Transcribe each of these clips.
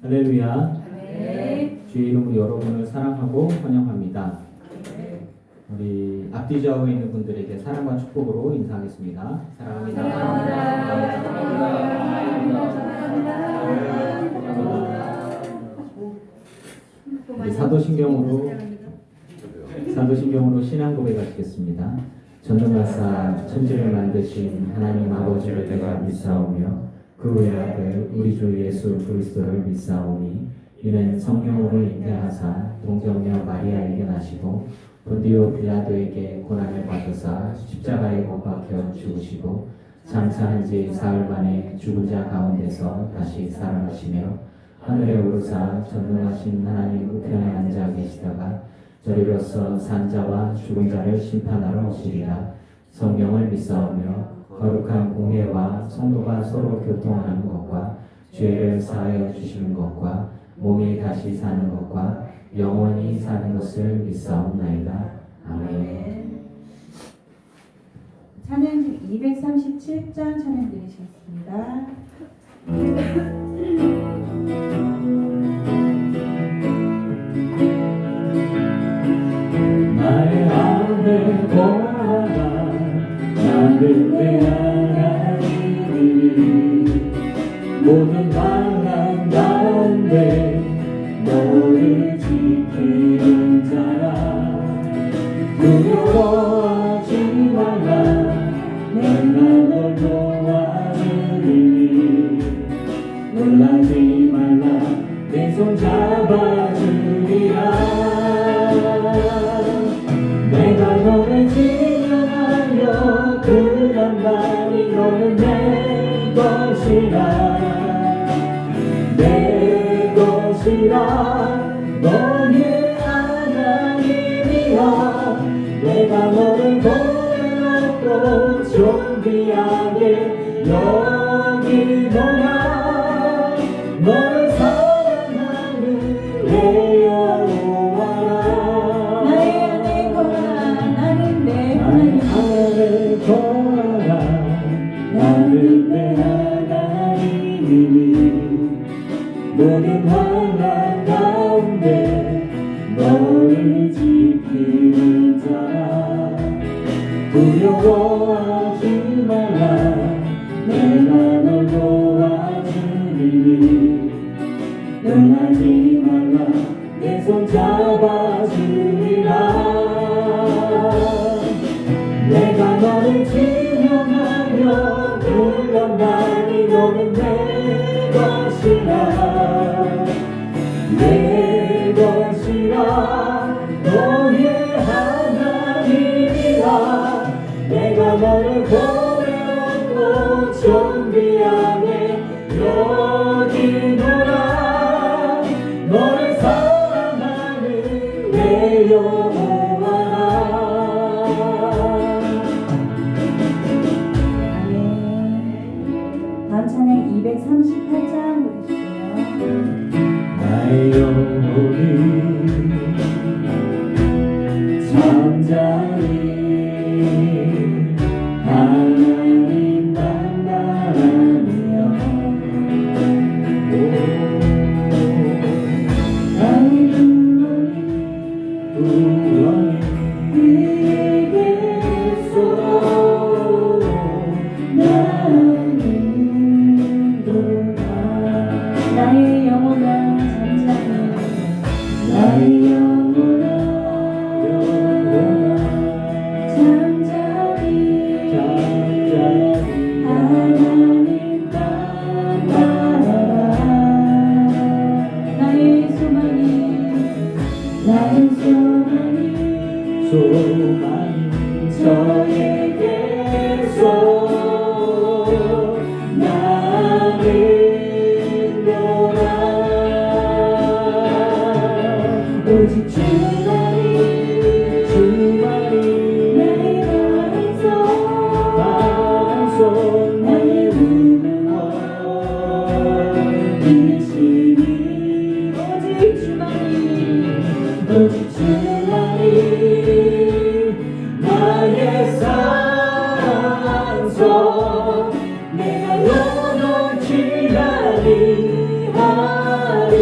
할렐루야. 네. 주의 이름으로 여러분을 사랑하고 환영합니다. 우리 앞뒤 좌우에 있는 분들에게 사랑과 축복으로 인사하겠습니다. 사랑합니다. 우리 사도신경으로 신앙 고백하시겠습니다. 전능하사 천지를 만드신 하나님 아버지를 내가 믿사오며 그 외아들 우리 주 예수 그리스도를 믿사오니 이는 성령으로 잉태하사 동정녀 마리아에게 나시고 본디오 빌라도에게 고난을 받으사 십자가에 못 박혀 죽으시고 장사한 지 사흘 만에 죽은 자 가운데서 다시 살아나시며 하늘에 오르사 전능하신 하나님 우편에 앉아 계시다가 저리로서 산 자와 죽은 자를 심판하러 오시리라. 성령을 믿사오며 거룩한 공회와 성도가 서로 교통하는 것과 죄를 사하여 주시는 것과 몸이 다시 사는 것과 영원히 사는 것을 믿사옵나이다. 아멘. 찬양 237장 찬양 드리셨습니다. 나의 안에 거하라 나를 대하나님이 모든 만남 가운데 너를 지키는 자라. 두려워하지 말라 내가 널 도와주리니 놀라지 말라 내 손 잡아주리라. 내가 너를 지명하여 그런다니 너는 내 것이라. 내 것이라 너의 하나님이여. 내가 너를 보내놓고 존귀하게 여기노라. 너를 사랑하는 내 여호와라. 나의 안에 거하라 나는 내 나의 하나님. 안에 거하라 나는 내 하나님이니 모든 환난 가운데 너를 지키는 자라. 두려워하지 말라 내가 널 도와주리니 놀라지 말라 내 손 잡아주리라. 내가 너를 지명하여 불렀나니 너는 내 것이라. 내 것이라 너의 하나님이라. 내가 너를 보내놓고 존귀하게 여기노라. 너를 사랑하는 내 여호와라. 다음 찬양 238장 부르실게요. 나의 영혼이 잠자리 하나님 만나라니여. 나의 구원이 그에게서 나는 돌아. 나의 영혼아 잠자리 나의 영혼아 잠자리 하나님 만나라. 나의 소망이 저에게서 나는 돌아. 오직 주만이 나의 반성 나의 무엇이니. 오직 주만이 나의 산소. 내가 너를 지나니 하리.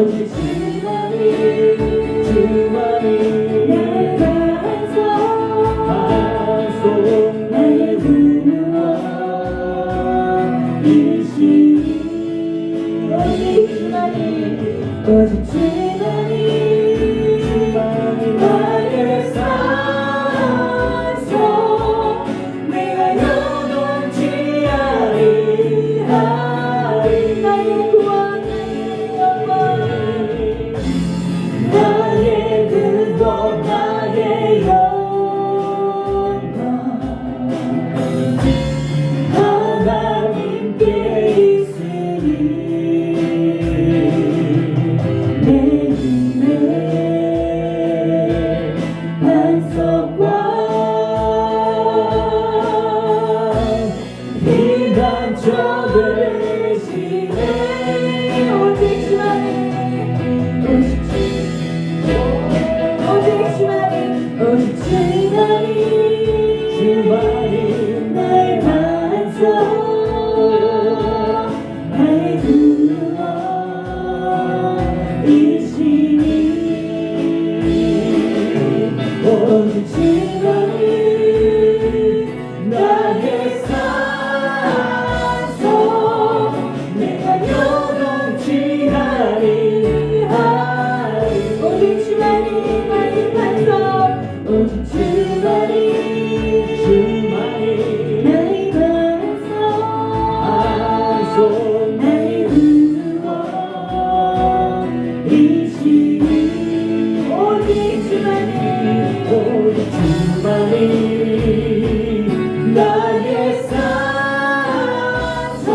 오직 주만이 나의 반석 나의 근원이시니 오직 주만이 나의 산소 내가 영원치 아니하리 나의 구원 나의 영원 나의 근원 나의 영원 하나님께 있으니 내 힘의 반석과 피난처 되시네 오직 주만이 나의 반석 나의 근원이시니 오직 주만이 나의 산소 내가 영원치 아니하리 오직 주만이 나의 반석 오직 주만이 나의 반석 나의 근원이시니 오직 주만이 나의 산소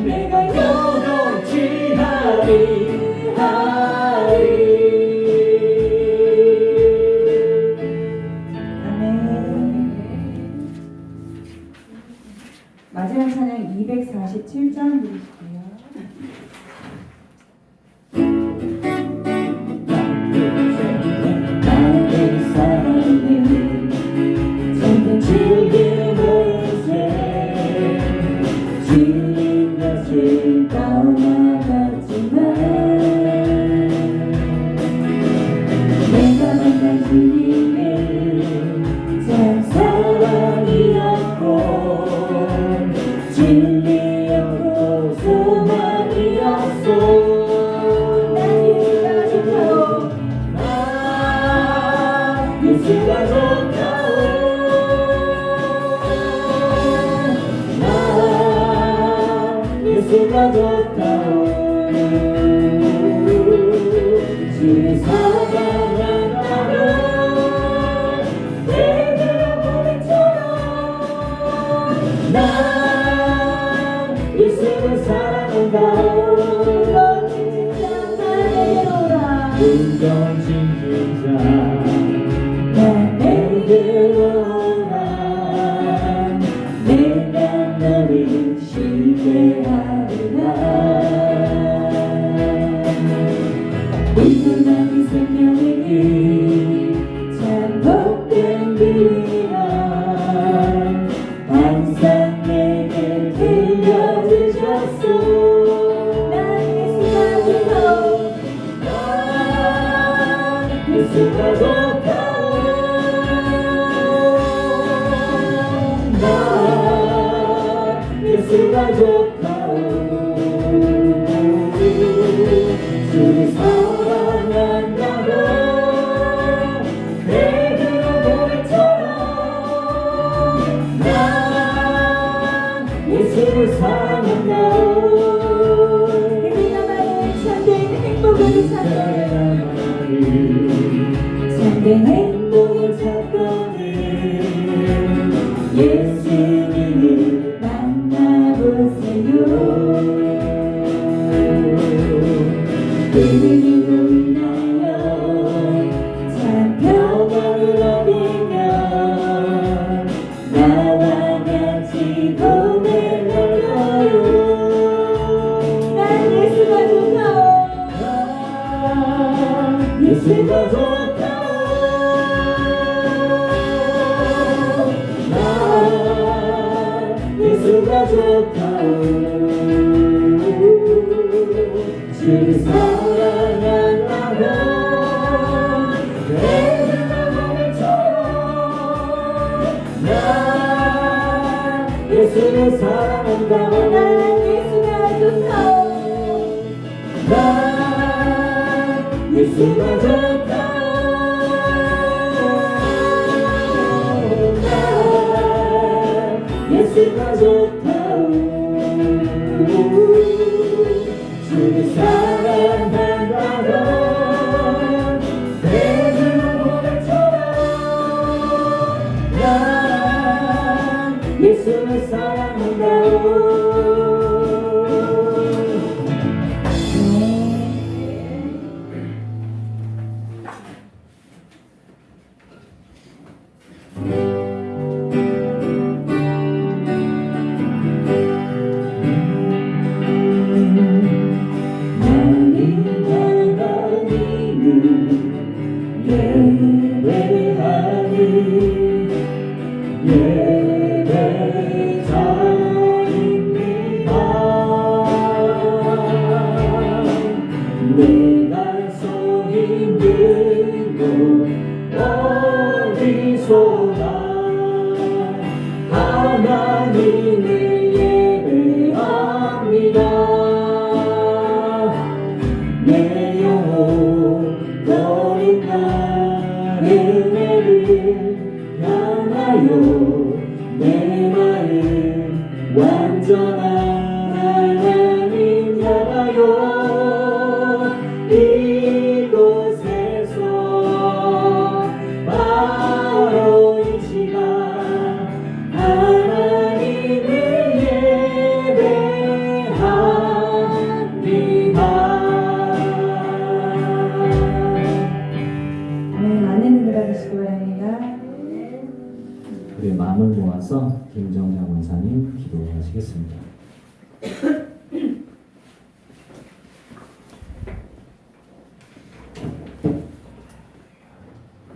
내가 영원치 아니하리 아멘. 마지막 찬양 247장 부르실게요. 나의 사랑은 정말 죽음을 주님 것을 떠나갔지만 내가 만난 주님은 참 사랑이었고 진리였고 소망이었소 난 예수가 좋다오 난 예수가 좋다오 주의 사랑한다면 내가 보리처럼 난 예수를 사랑한다오 운전진주자 내게로 오라 내가 너를 신뢰하리라 운전하기 생명의 참 복된 길이라 항상 내게 들려주셨소 난 예수가 좋다오 예수가 좋다오 난 예수가 좋다오 주를 사랑한다면 내가 보리처럼 난 예수를 사랑한다오 내가 참된 행복을 참된 행복을 찾거든 예수님을 만나보세요 그리로 인하여 참 평안을 얻으며 나와 같이 고백하여요 난 예수가 좋다오 예수가 좋다오 난 예수가 좋다오 주를 사랑한다고 내가 보내처럼 난 예수를 사랑한다고 난 예수가 좋다오 난 예수가 좋다오 난 예수가 좋다오 주를 사랑한다고 내가 보내처럼 난 예수를 사랑한다고 내가 서 있는 곳 어디서나 하나님을 예배합니다 내 영혼 거룩한 은혜를 향하여 내 마음 완전한 하나님 향하여 이곳에서 바로 이 시간 하나님을 예배합니다. 아멘. 많은 은혜 받으시기 바랍니다. 우리 마음을 모아서 김정장 원사님 기도하시겠습니다.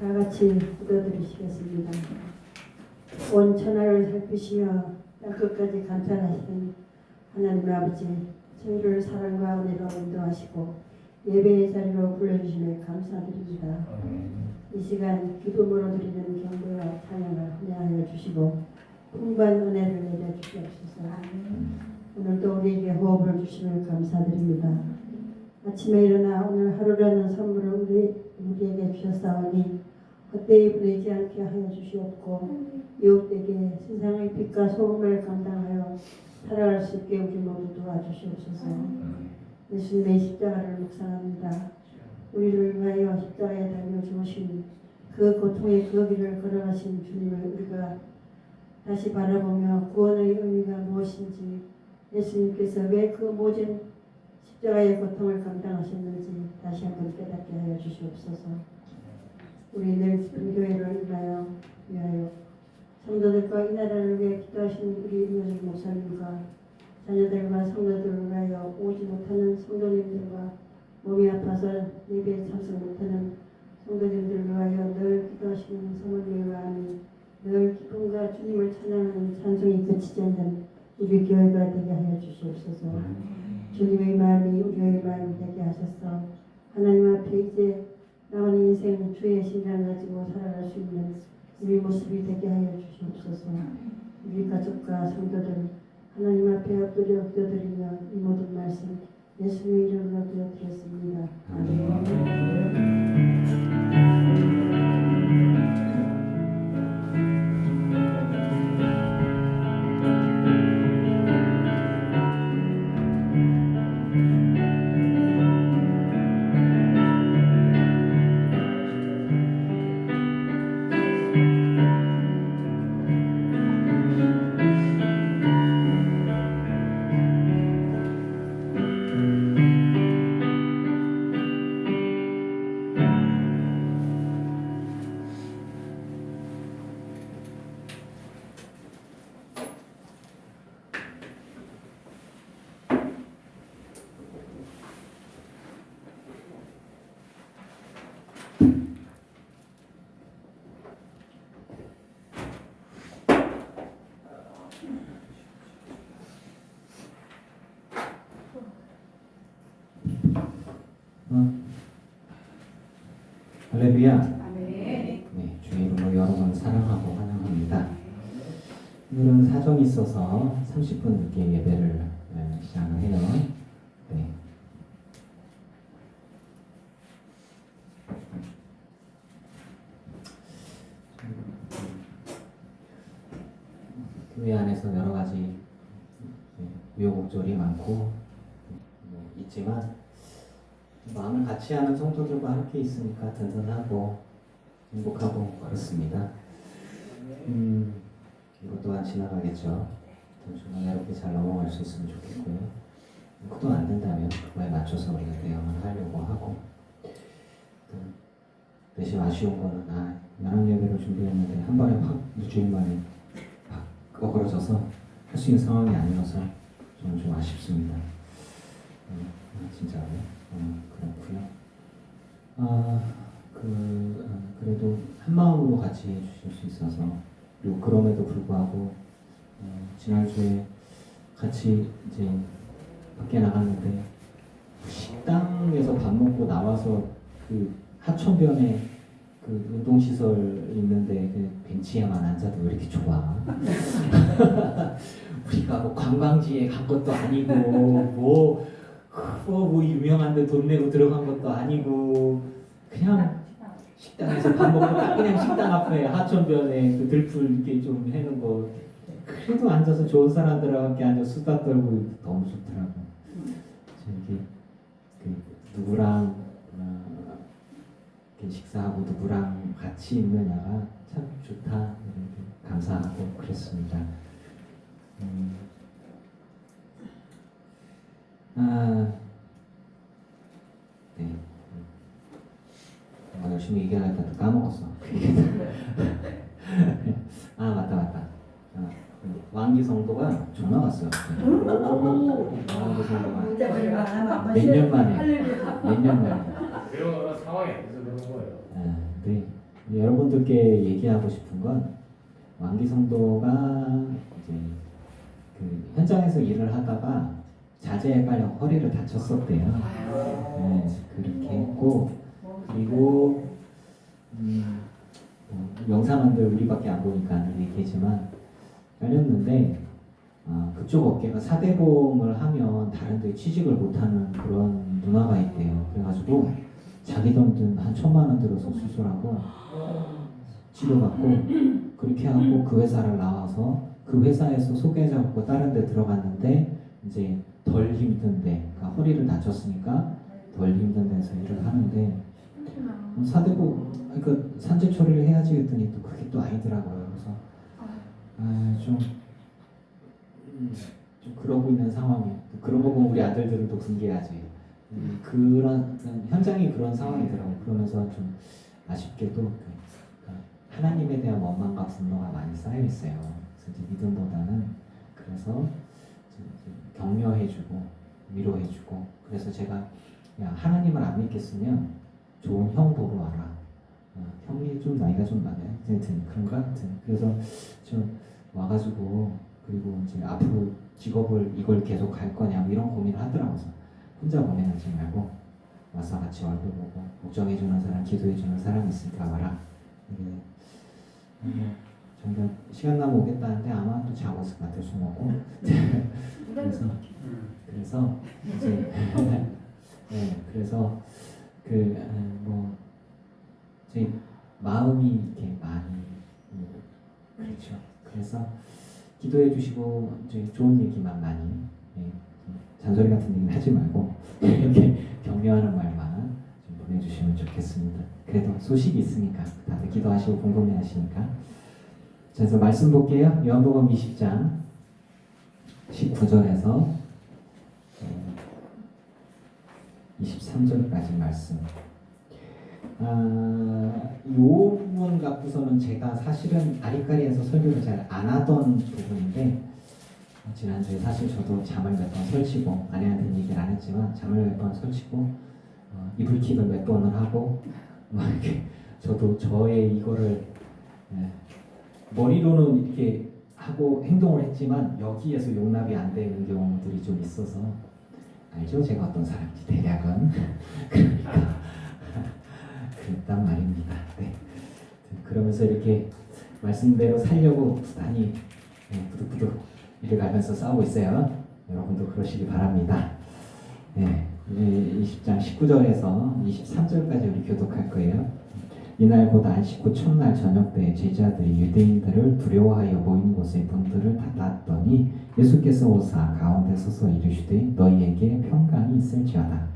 다 같이 기도드리시겠습니다. 온 천하를 살피시며 땅끝까지 감탄하시는 하나님 아버지, 천주를 사랑과 은혜로 인도하시고 예배의 자리로 불러주심에 감사드립니다. 이 시간 기쁨으로 드리는 경배와 찬양을 헌화하여 주시고 풍부한 은혜를 내려 주시옵소서. 오늘도 우리에게 호흡을 주심을 감사드립니다. 아침에 일어나 오늘 하루라는 선물을 우리에게 주셨사오니 헛되이 부리지 않게 하여 주시옵고 이웃에게 세상의 빛과 소금을 감당하여 살아갈 수 있게 우리 모두 도와주시옵소서. 예수님의 십자가를 묵상합니다. 우리를 위하여 십자가에 달려 죽으신 그 고통의 그 길을 걸어가신 주님을 우리가 다시 바라보며 구원의 의미가 무엇인지 예수님께서 왜 그 모진 십자가의 고통을 감당하셨는지 다시 한번 깨닫게 하여 주시옵소서. 우리 늘 깊은 교회를 위하여 성도들과 이 나라를 위해 기도하시는 우리 이효정 목사님과 자녀들과 성도들을 위하여 오지 못하는 성도님들과 몸이 아파서 예배에 참석 못하는 성도님들을 위하여 늘 기도하시는 성모님을 위하여 늘 기쁨과 주님을 찬양하는 찬송이 그치지 않는 우리 교회가 되게 하여 주시옵소서. 주님의 마음이 우리의 마음이 되게 하셔서 하나님 앞에 이제 남은 인생 주의 신앙 가지고 살아갈 수 있는 우리 모습이 되게 하여 주시옵소서. 우리 가족과 성도들 하나님 앞에 엎드려 기도드리며 이 모든 말씀 예수님의 이름으로 기도드렸습니다. 아멘. 사정이 있어서 30분 늦게 예배를 시작을 해요. 네. 교회 안에서 여러 가지 우여곡절이 많고 있지만 마음을 같이 하는 성도들과 함께 있으니까 든든하고 행복하고 그렇습니다. 이것 또한 지나가겠죠. 좀 해롭게 잘 넘어갈 수 있으면 좋겠고요. 그도 안 된다면 그거에 맞춰서 우리가 대응을 하려고 하고, 대신 아쉬운 거는 연합 예배를 준비했는데 한 번에 확 일주일 만에 확 어그러져서 할 수 있는 상황이 아니어서 저는 좀 아쉽습니다. 진짜로 그렇고요. 그래도 한 마음으로 같이 해주실 수 있어서, 그리고 그럼에도 불구하고 지난주에 같이 이제 밖에 나갔는데 식당에서 밥 먹고 나와서 그 하천변에 그 운동시설 있는데 그 벤치에만 앉아도 왜 이렇게 좋아? 우리가 뭐 관광지에 간 것도 아니고 뭐 유명한 데 돈 내고 들어간 것도 아니고 그냥 식당에서 밥 먹고 딱 그냥 식당 앞에 하천변에 그 들풀 이렇게 좀 해놓은 거, 그래도 앉아서 좋은 사람들하고 함께 앉아 수다 떨고 너무 좋더라고. 이렇게 누구랑 이렇게 식사하고 누구랑 같이 있느냐가 참 좋다, 이렇게 감사하고 그랬습니다. 네. 열심히 얘기하니까 또 까먹었어. 맞다. 왕기 성도가 전화 왔어요. 왕기 성도가 몇 년 만에. 그런 상황이 안 돼서 그런 거예요. 네. 여러분들께 얘기하고 싶은 건, 왕기 성도가 이제 그 현장에서 일을 하다가 자재가 허리를 다쳤었대요. 네, 그렇게 했고, 그리고 영상한들 우리밖에 안 보니까 얘기했지만 열렸는데, 그쪽 업계가 사대보험을 하면 다른 데 취직을 못하는 그런 문화가 있대요. 그래가지고 자기 돈 한 1,000만 원 들어서 수술하고 치료받고, 그렇게 하고 그 회사를 나와서 그 회사에서 소개해갖고 다른 데 들어갔는데 이제 덜 힘든데, 그러니까 허리를 다쳤으니까 덜 힘든 데서 일을 하는데, 사대보 그러니까 산재 처리를 해야지 했더니 또 그게 또 아니더라고요. 그래서 좀 그러고 있는 상황이, 그런 거 보면 우리 아들들은 또 분개하지. 그런 현장이 그런 상황이더라고. 그러면서 좀 아쉽게도 하나님에 대한 원망과 분노가 많이 쌓여 있어요. 그래서 이제 믿음보다는, 그래서 격려해주고 위로해주고, 그래서 제가 야, 하나님을 안 믿겠으면 좋은 형 보러 와라. 형이 좀 나이가 좀 많아요. 하여튼 그런가? 하여튼 그래서 좀 와가지고, 그리고 이제 앞으로 직업을 이걸 계속 할 거냐 이런 고민을 하더라고요. 혼자 고민하지 말고 와서 같이 얼굴 보고, 걱정해주는 사람, 기도해주는 사람 있으니까 와라. 저희가 시간 나면 오겠다는데 아마 또 자고 있을 것 같아요. 술 먹고. 그래서 이제 그래서 제 마음이 이렇게 많이 그렇죠. 그래서 기도해 주시고 이제 좋은 얘기만 많이, 잔소리 같은 얘기는 하지 말고 이렇게 격려하는 말만 좀 보내주시면 좋겠습니다. 그래도 소식이 있으니까 다들 기도하시고 궁금해하시니까. 그래서 말씀 볼게요. 요한복음 20장 19절에서 23절까지 말씀. 이 부분 갖고서는 제가 사실은 아리까리에서 설교를 잘 안 하던 부분인데, 지난주에 사실 저도 잠을 몇 번 설치고, 아내한테는 얘기를 안 했지만 잠을 몇 번 설치고 이불킥을 몇 번을 하고 이렇게 저도 저의 이거를 머리로는 이렇게 하고 행동을 했지만 여기에서 용납이 안 되는 경우들이 좀 있어서, 알죠? 제가 어떤 사람인지 대략은. 그러니까 그랬단 말입니다. 네. 그러면서 이렇게 말씀대로 살려고 부단히 부득부득 이를 갈면서 싸우고 있어요. 여러분도 그러시기 바랍니다. 네, 20장 19절에서 23절까지 우리 교독할 거예요. 이날 곧 안식 후 첫날 저녁 때 제자들이 유대인들을 두려워하여 모인 곳에 문들을 닫았더니 예수께서 오사 가운데 서서 이르시되 너희에게 평강이 있을지어다.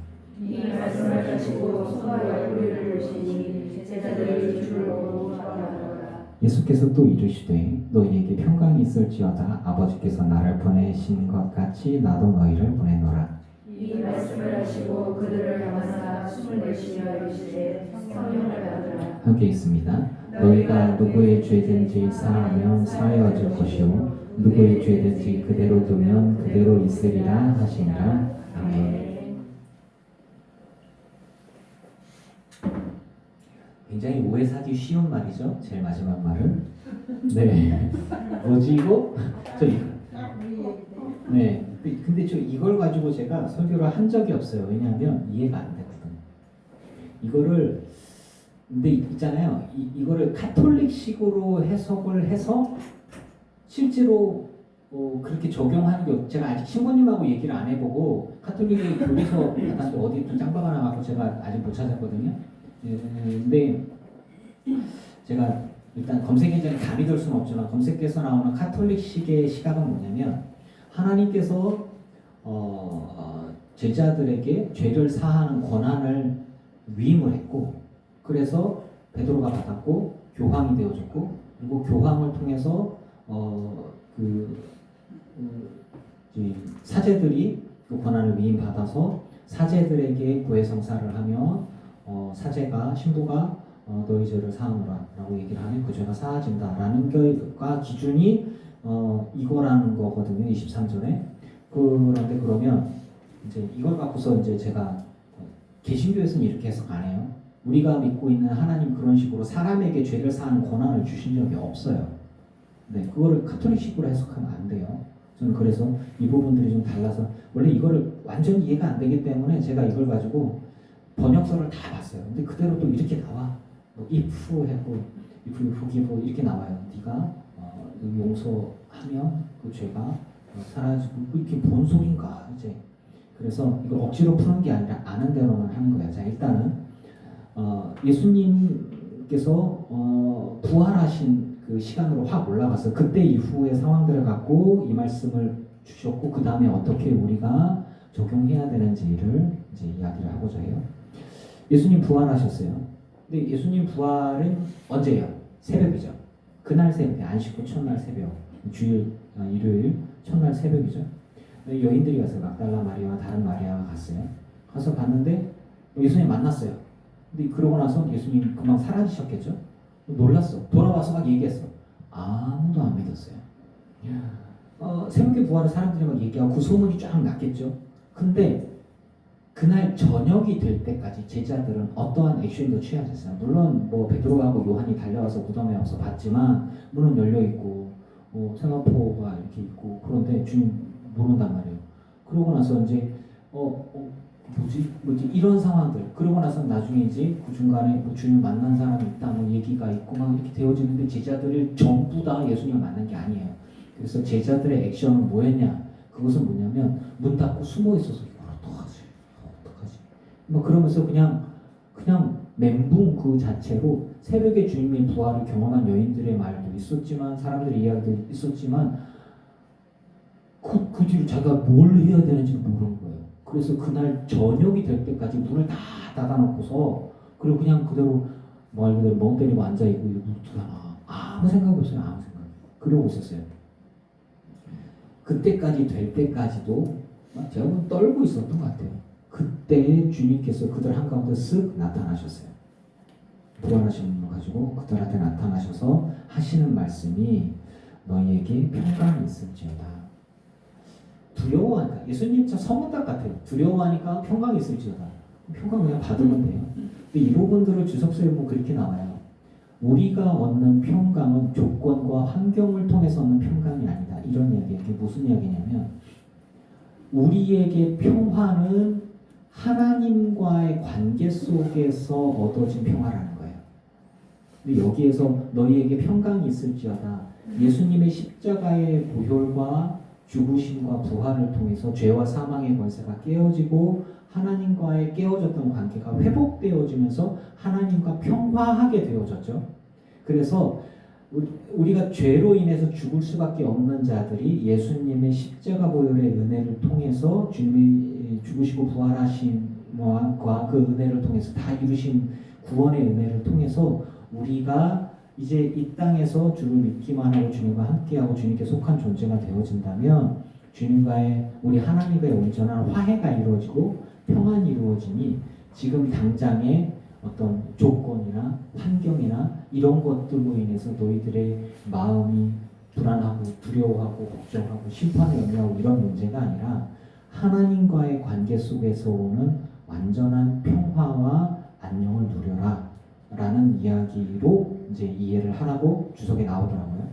이 말씀을 하시고 손과 옆구리를 보시니 제자들이 줄로 바라보라. 예수께서 또 이르시되 너희에게 평강이 있을지어다. 아버지께서 나를 보내신 것 같이 나도 너희를 보내노라. 이 말씀을 하시고 그들을 향하사 숨을 내쉬며 이르시되 성령을 받으라. 함께 있습니다. 너희가 누구의 죄든지 사하면 사하여질 것이요 누구의 죄든지 그대로 두면 그대로 있으리라 하시니라. 아멘. 굉장히 오해 사기 쉬운 말이죠. 제일 마지막 말은. 네. 뭐지 이거? 저 이거. 네. 근데 저 이걸 가지고 제가 설교를 한 적이 없어요. 왜냐하면 이해가 안 되거든. 이거를 근데 있잖아요. 이거를 카톨릭식으로 해석을 해서 실제로 그렇게 적용하는 게 제가 아직 신부님하고 얘기를 안 해보고 카톨릭의 교리서 받았는데 어디 또 짱박 하나 갖고 제가 아직 못 찾았거든요. 근데 제가 일단 검색에 전에 감이 될 수는 없지만 검색해서 나오는 카톨릭식의 시각은 뭐냐면 하나님께서 제자들에게 죄를 사하는 권한을 위임을 했고 그래서 베드로가 받았고 교황이 되어졌고 그리고 교황을 통해서 사제들이 그 권한을 위임받아서 사제들에게 고해성사를 하며 사제가 신부가 너희 죄를 사하노라 라고 얘기를 하면 그 죄가 사하진다 라는 것과 기준이 이거라는 거거든요. 23절에. 그런데 그러면 이제 이걸 갖고서 이제 제가 개신교에서는 이렇게 해석 안 해요. 우리가 믿고 있는 하나님 그런 식으로 사람에게 죄를 사하는 권한을 주신 적이 없어요. 네, 그거를 카톨릭식으로 해석하면 안 돼요. 저는 그래서 이 부분들이 좀 달라서 원래 이거를 완전히 이해가 안 되기 때문에 제가 이걸 가지고 번역서를 다 봤어요. 근데 그대로 또 이렇게 나와. 뭐 if 하고 if you forgive 이렇게 나와요. 네가 용서하면 그 죄가 사라지고 이렇게 뭔 소린가 이제. 그래서 이걸 억지로 푸는 게 아니라 아는 대로만 하는 거예요. 자, 일단은 예수님께서 부활하신 그 시간으로 확 올라가서 그때 이후의 상황들을 갖고 이 말씀을 주셨고 그 다음에 어떻게 우리가 적용해야 되는지를 이제 이야기를 하고자 해요. 예수님 부활하셨어요. 근데 예수님 부활은 언제예요? 새벽이죠. 그날 새벽에 안식 후 첫날 새벽, 주일 일요일 첫날 새벽이죠. 여인들이 갔어요. 막달라 마리아와 다른 마리아가 갔어요. 가서 봤는데 예수님 만났어요. 근데 그러고 나서 예수님 금방 사라지셨겠죠? 놀랐어. 돌아와서 막 얘기했어. 아무도 안 믿었어요. 새벽에 부활을 사람들이 막 얘기하고 그 소문이 쫙 났겠죠. 근데 그날 저녁이 될 때까지 제자들은 어떠한 액션도 취하지 않았어요. 물론 뭐 베드로하고 요한이 달려와서 무덤에 와서 봤지만 문은 열려 있고 세마포가 이렇게 있고 그런데 주님 모른단 말이에요. 그러고 나서 이제 뭐지 이런 상황들. 그러고 나서 나중에 이제 그 중간에 뭐 주님 만난 사람이 있다 뭐 얘기가 있고 막 이렇게 되어지는데 제자들이 전부 다 예수님을 만난 게 아니에요. 그래서 제자들의 액션은 뭐였냐? 그것은 뭐냐면 문 닫고 숨어 있어서 이걸 어떡하지? 뭐 그러면서 그냥 멘붕 그 자체로 새벽에 주님의 부활을 경험한 여인들의 말도 있었지만 사람들의 이야기도 있었지만 그 뒤로 자기가 뭘 해야 되는지 모르는 거예요. 그래서 그날 저녁이 될 때까지 문을 다 닫아놓고서 그리고 그냥 그대로 말 그대로 멍 때리고 앉아있고 이거 어떡하나 아무 생각 없어요. 아무 생각. 그러고 있었어요. 그때까지 될 때까지도 제가 뭐 떨고 있었던 것 같아요. 그때 주님께서 그들 한가운데 쓱 나타나셨어요. 부활하신 분을 가지고 그들한테 나타나셔서 하시는 말씀이 너희에게 평강이 있을지어다. 두려워하니까 예수님 참 서문답 같아요. 두려워하니까 평강이 있을지어다. 평강 그냥 받으면 돼요. 근데 이 부분들을 주석서에 보면 그렇게 나와요. 우리가 얻는 평강은 조건과 환경을 통해서 얻는 평강이 아니다. 이런 이야기예요. 이게 무슨 이야기냐면 우리에게 평화는 하나님과의 관계 속에서 얻어진 평화라는 거예요. 근데 여기에서 너희에게 평강이 있을지어다. 예수님의 십자가의 보혈과 죽으심과 부활을 통해서 죄와 사망의 권세가 깨어지고 하나님과의 깨어졌던 관계가 회복되어지면서 하나님과 평화하게 되어졌죠. 그래서 우리가 죄로 인해서 죽을 수밖에 없는 자들이 예수님의 십자가 보혈의 은혜를 통해서 주님이 죽으시고 부활하심과 그 은혜를 통해서 다 이루신 구원의 은혜를 통해서 우리가 이제 이 땅에서 주를 믿기만 하고 주님과 함께하고 주님께 속한 존재가 되어진다면 주님과의 우리 하나님과의 온전한 화해가 이루어지고 평안이 이루어지니 지금 당장의 어떤 조건이나 환경이나 이런 것들로 인해서 너희들의 마음이 불안하고 두려워하고 걱정하고 심판을 염려하고 이런 문제가 아니라 하나님과의 관계 속에서 오는 완전한 평화와 안녕을 누려라 라는 이야기로 이제 이해를 하라고 주석에 나오더라고요.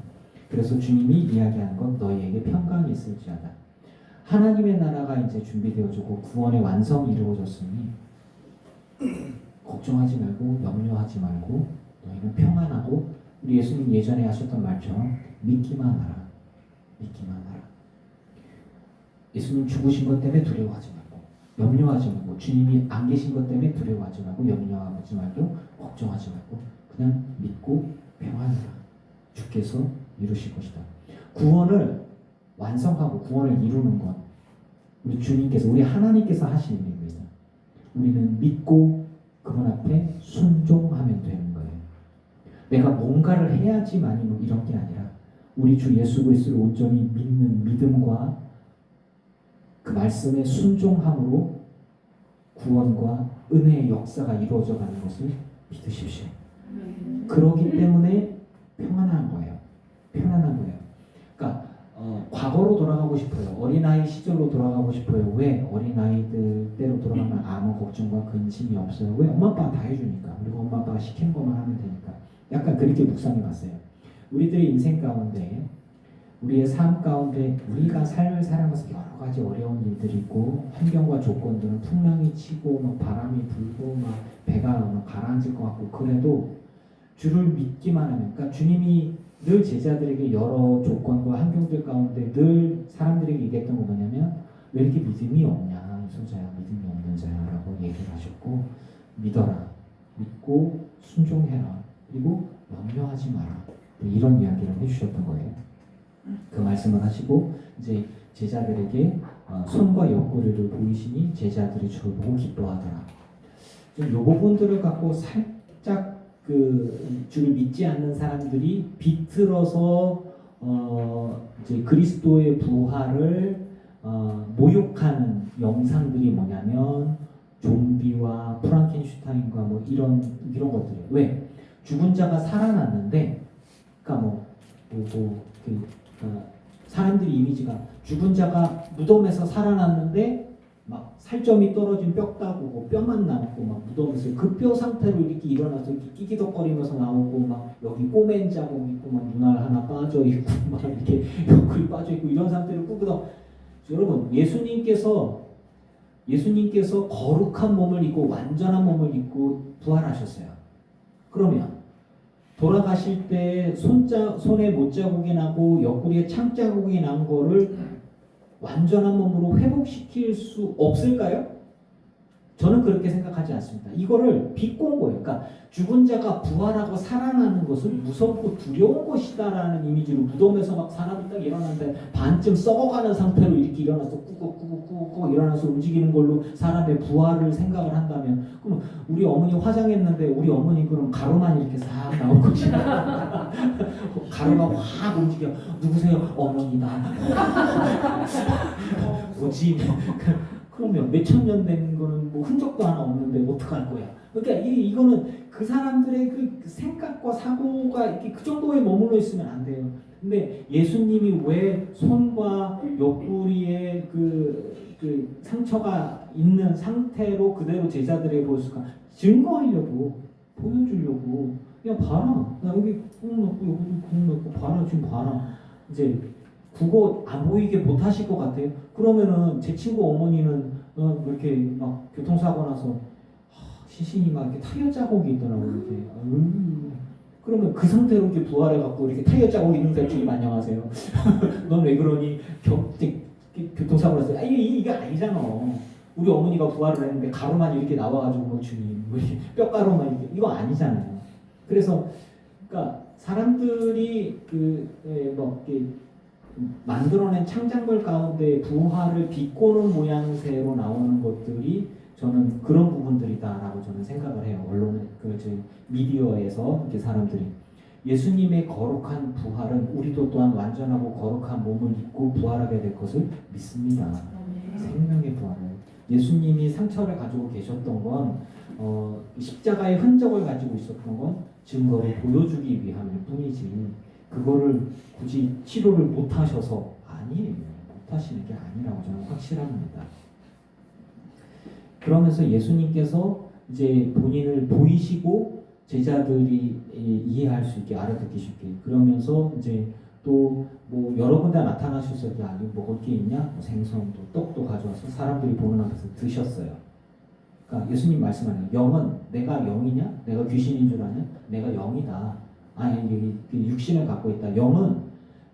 그래서 주님이 이야기하는 건 너희에게 평강이 있을지어다. 하나님의 나라가 이제 준비되어지고 구원의 완성이 이루어졌으니 걱정하지 말고 염려하지 말고 너희는 평안하고 우리 예수님 예전에 하셨던 말처럼 믿기만 하라. 믿기만 하라. 예수님 죽으신 것 때문에 두려워하지 말고 염려하지 말고 주님이 안 계신 것 때문에 두려워하지 말고 염려하지 말고 걱정하지 말고 그냥 믿고 평안하라. 주께서 이루실 것이다. 구원을 완성하고 구원을 이루는 건 우리 주님께서 우리 하나님께서 하시는 일입니다. 우리는 믿고 그분 앞에 순종하면 되는 거예요. 내가 뭔가를 해야지만이 뭐 이런 게 아니라 우리 주 예수 그리스도를 온전히 믿는 믿음과 그 말씀에 순종함으로 구원과 은혜의 역사가 이루어져 가는 것을 믿으십시오. 그러기 때문에 평안한 거예요. 편안한 거예요. 그러니까 과거로 돌아가고 싶어요. 어린아이 시절로 돌아가고 싶어요. 왜? 어린아이들 때로 돌아가면 아무 걱정과 근심이 없어요. 왜? 엄마 아빠가 다 해주니까. 그리고 엄마 아빠가 시키는 것만 하면 되니까. 약간 그렇게 묵상해 봤어요. 우리들의 인생 가운데 우리의 삶 가운데 우리가 삶을 살아가면서 여러 가지 어려운 일들이 있고 환경과 조건들은 풍랑이 치고 막 바람이 불고 막 배가 막 가라앉을 것 같고 그래도 주를 믿기만 하면 그러니까 주님이 늘 제자들에게 여러 조건과 환경들 가운데 늘 사람들에게 얘기했던 거 뭐냐면 왜 이렇게 믿음이 없냐 소자야 믿음이 없는 자야 라고 얘기를 하셨고 믿어라 믿고 순종해라 그리고 염려하지 마라 이런 이야기를 해주셨던 거예요. 그 말씀을 하시고 이제 제자들에게 손과 옆구리를 보이시니 제자들이 주를 보고 기뻐하더라. 이 부분들을 갖고 살짝 그 주를 믿지 않는 사람들이 비틀어서 이제 그리스도의 부활을 모욕하는 영상들이 뭐냐면 좀비와 프랑켄슈타인과 뭐 이런 것들이에요. 왜? 죽은 자가 살아났는데, 그러니까 사람들이 이미지가 죽은 자가 무덤에서 살아났는데 막 살점이 떨어진 뼈 따고 뼈만 남고 막 무덤에서 그 뼈 상태로 이렇게 일어나서 이렇게 끼기덕거리면서 나오고 막 여기 꼬맨 자국 있고 막 눈알 하나 빠져 있고 막 이렇게 옆구리 빠져 있고 이런 상태로 꾸꾸덕. 여러분 예수님께서 거룩한 몸을 입고 완전한 몸을 입고 부활하셨어요. 그러면 돌아가실 때 손에 못자국이 나고 옆구리에 창자국이 난 거를 완전한 몸으로 회복시킬 수 없을까요? 저는 그렇게 생각하지 않습니다. 이거를 비꼰 거예요. 그러니까 죽은 자가 부활하고 살아나는 것은 무섭고 두려운 것이다라는 이미지로 무덤에서 막 사람이 딱 일어났는데 반쯤 썩어가는 상태로 이렇게 일어나서 꾸벅꾸벅꾸벅 일어나서 움직이는 걸로 사람의 부활을 생각을 한다면 그럼 우리 어머니 화장했는데 우리 어머니 그럼 가루만 이렇게 싹 나올 것이다. 가루가 확 움직여. 누구세요? 어머니다. 뭐지? 그러면 몇천 년 된 거는 뭐 흔적도 하나 없는데 어떡할 거야? 그러니까 이거는 그 사람들의 그 생각과 사고가 이렇게 그 정도에 머물러 있으면 안 돼요. 근데 예수님이 왜 손과 옆구리에 그 상처가 있는 상태로 그대로 제자들에게 보였을까? 증거하려고, 보여주려고. 야 봐라, 나 여기 구멍 넣고 여기도 구멍 넣고 봐라, 지금 봐라. 이제 그거 안 보이게 못 하실 것 같아요. 그러면은 제 친구 어머니는 이렇게 막 교통사고 나서 시신이 막 이렇게 타이어 자국이 있더라고요. 이렇게 그러면 그 상태로 이렇게 부활해갖고 이렇게 타이어 짜고 있는 사람 주님 안녕하세요. 넌 왜 그러니? 교통사고 났어요. 이게 아니잖아. 우리 어머니가 부활을 했는데 가루만 이렇게 나와가지고 뭐 주님 우리 뼈가루만 이렇게 이거 아니잖아요. 그래서 그러니까 사람들이 만들어낸 창작물 가운데 부활을 비꼬는 모양새로 나오는 것들이 저는 그런 부분들이다라고 저는 생각을 해요. 언론 미디어에서 이렇게 사람들이 예수님의 거룩한 부활은 우리도 또한 완전하고 거룩한 몸을 입고 부활하게 될 것을 믿습니다. 생명의 부활을 예수님이 상처를 가지고 계셨던 건 십자가의 흔적을 가지고 있었던 건 증거로 보여주기 위함일 뿐이지 그거를 굳이 치료를 못 하셔서 아니에요. 못 하시는 게 아니라고 저는 확실합니다. 그러면서 예수님께서 이제 본인을 보이시고 제자들이 이해할 수 있게 알아듣기 쉽게 그러면서 이제 또 뭐 여러 군데 나타나셔서 아니 먹을 게 있냐? 뭐 생선도 떡도 가져와서 사람들이 보는 앞에서 드셨어요. 그러니까 예수님 말씀하는 영은 내가 영이냐? 내가 귀신인 줄 아냐? 내가 영이다. 아니 육신을 갖고 있다. 영은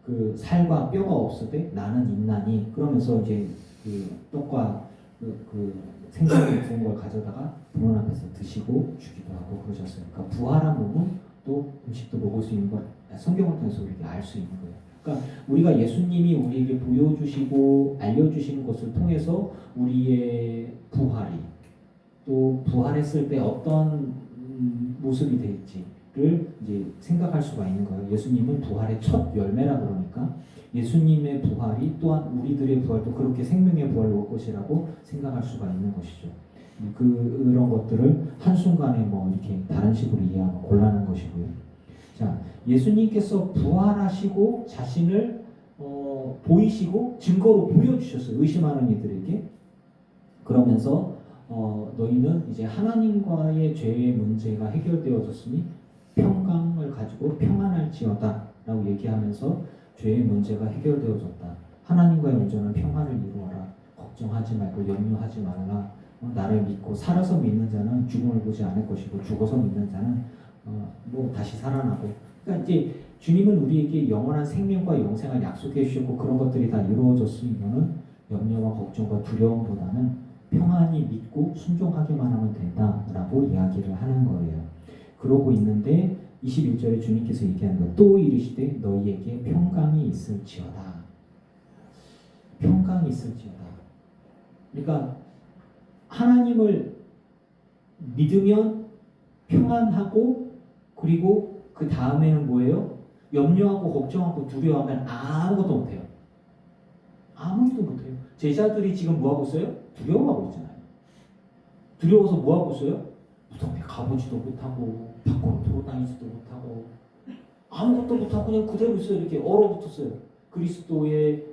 그 살과 뼈가 없으되 나는 있나니 그러면서 이제 그 떡과 그 생선을 구운 걸 가져다가 보는 앞에서 드시고 주기도 하고 그러셨어요. 그러니까 부활한 몸은 또 음식도 먹을 수 있는 걸 성경을 통해서 우리에게 알 수 있는 거예요. 그러니까 우리가 예수님이 우리에게 보여주시고 알려주시는 것을 통해서 우리의 부활이 또 부활했을 때 어떤 모습이 될지를 이제 생각할 수가 있는 거예요. 예수님은 부활의 첫 열매라 그러니까 예수님의 부활이 또한 우리들의 부활도 그렇게 생명의 부활로 올 것이라고 생각할 수가 있는 것이죠. 그런 것들을 한순간에 뭐 이렇게 다른 식으로 이해하면 곤란한 것이고요. 자, 예수님께서 부활하시고 자신을 보이시고 증거로 보여주셨어요. 의심하는 이들에게. 그러면서 너희는 이제 하나님과의 죄의 문제가 해결되어졌으니 평강을 가지고 평안할지어다 라고 얘기하면서 죄의 문제가 해결되어졌다. 하나님과의 온전한 평안을 이루어라. 걱정하지 말고 염려하지 말라. 나를 믿고 살아서 믿는 자는 죽음을 보지 않을 것이고 죽어서 믿는 자는 뭐 다시 살아나고. 그러니까 이제 주님은 우리에게 영원한 생명과 영생을 약속해 주셨고 그런 것들이 다 이루어졌으면은 염려와 걱정과 두려움보다는 평안히 믿고 순종하기만 하면 된다라고 이야기를 하는 거예요. 그러고 있는데 21절에 주님께서 얘기하는 거 또 이르시되 너희에게 평강이 있을지어다. 평강이 있을지어다. 그러니까 하나님을 믿으면 평안하고 그리고 그 다음에는 뭐예요? 염려하고 걱정하고 두려워하면 아무것도 못해요. 아무것도 못해요. 제자들이 지금 뭐하고 있어요? 두려워하고 있잖아요. 두려워서 뭐하고 있어요? 무덤에 가보지도 못하고 밖으로 돌아다니지도 못하고 아무것도 못하고 그냥 그대로 있어요. 이렇게 얼어붙었어요. 그리스도의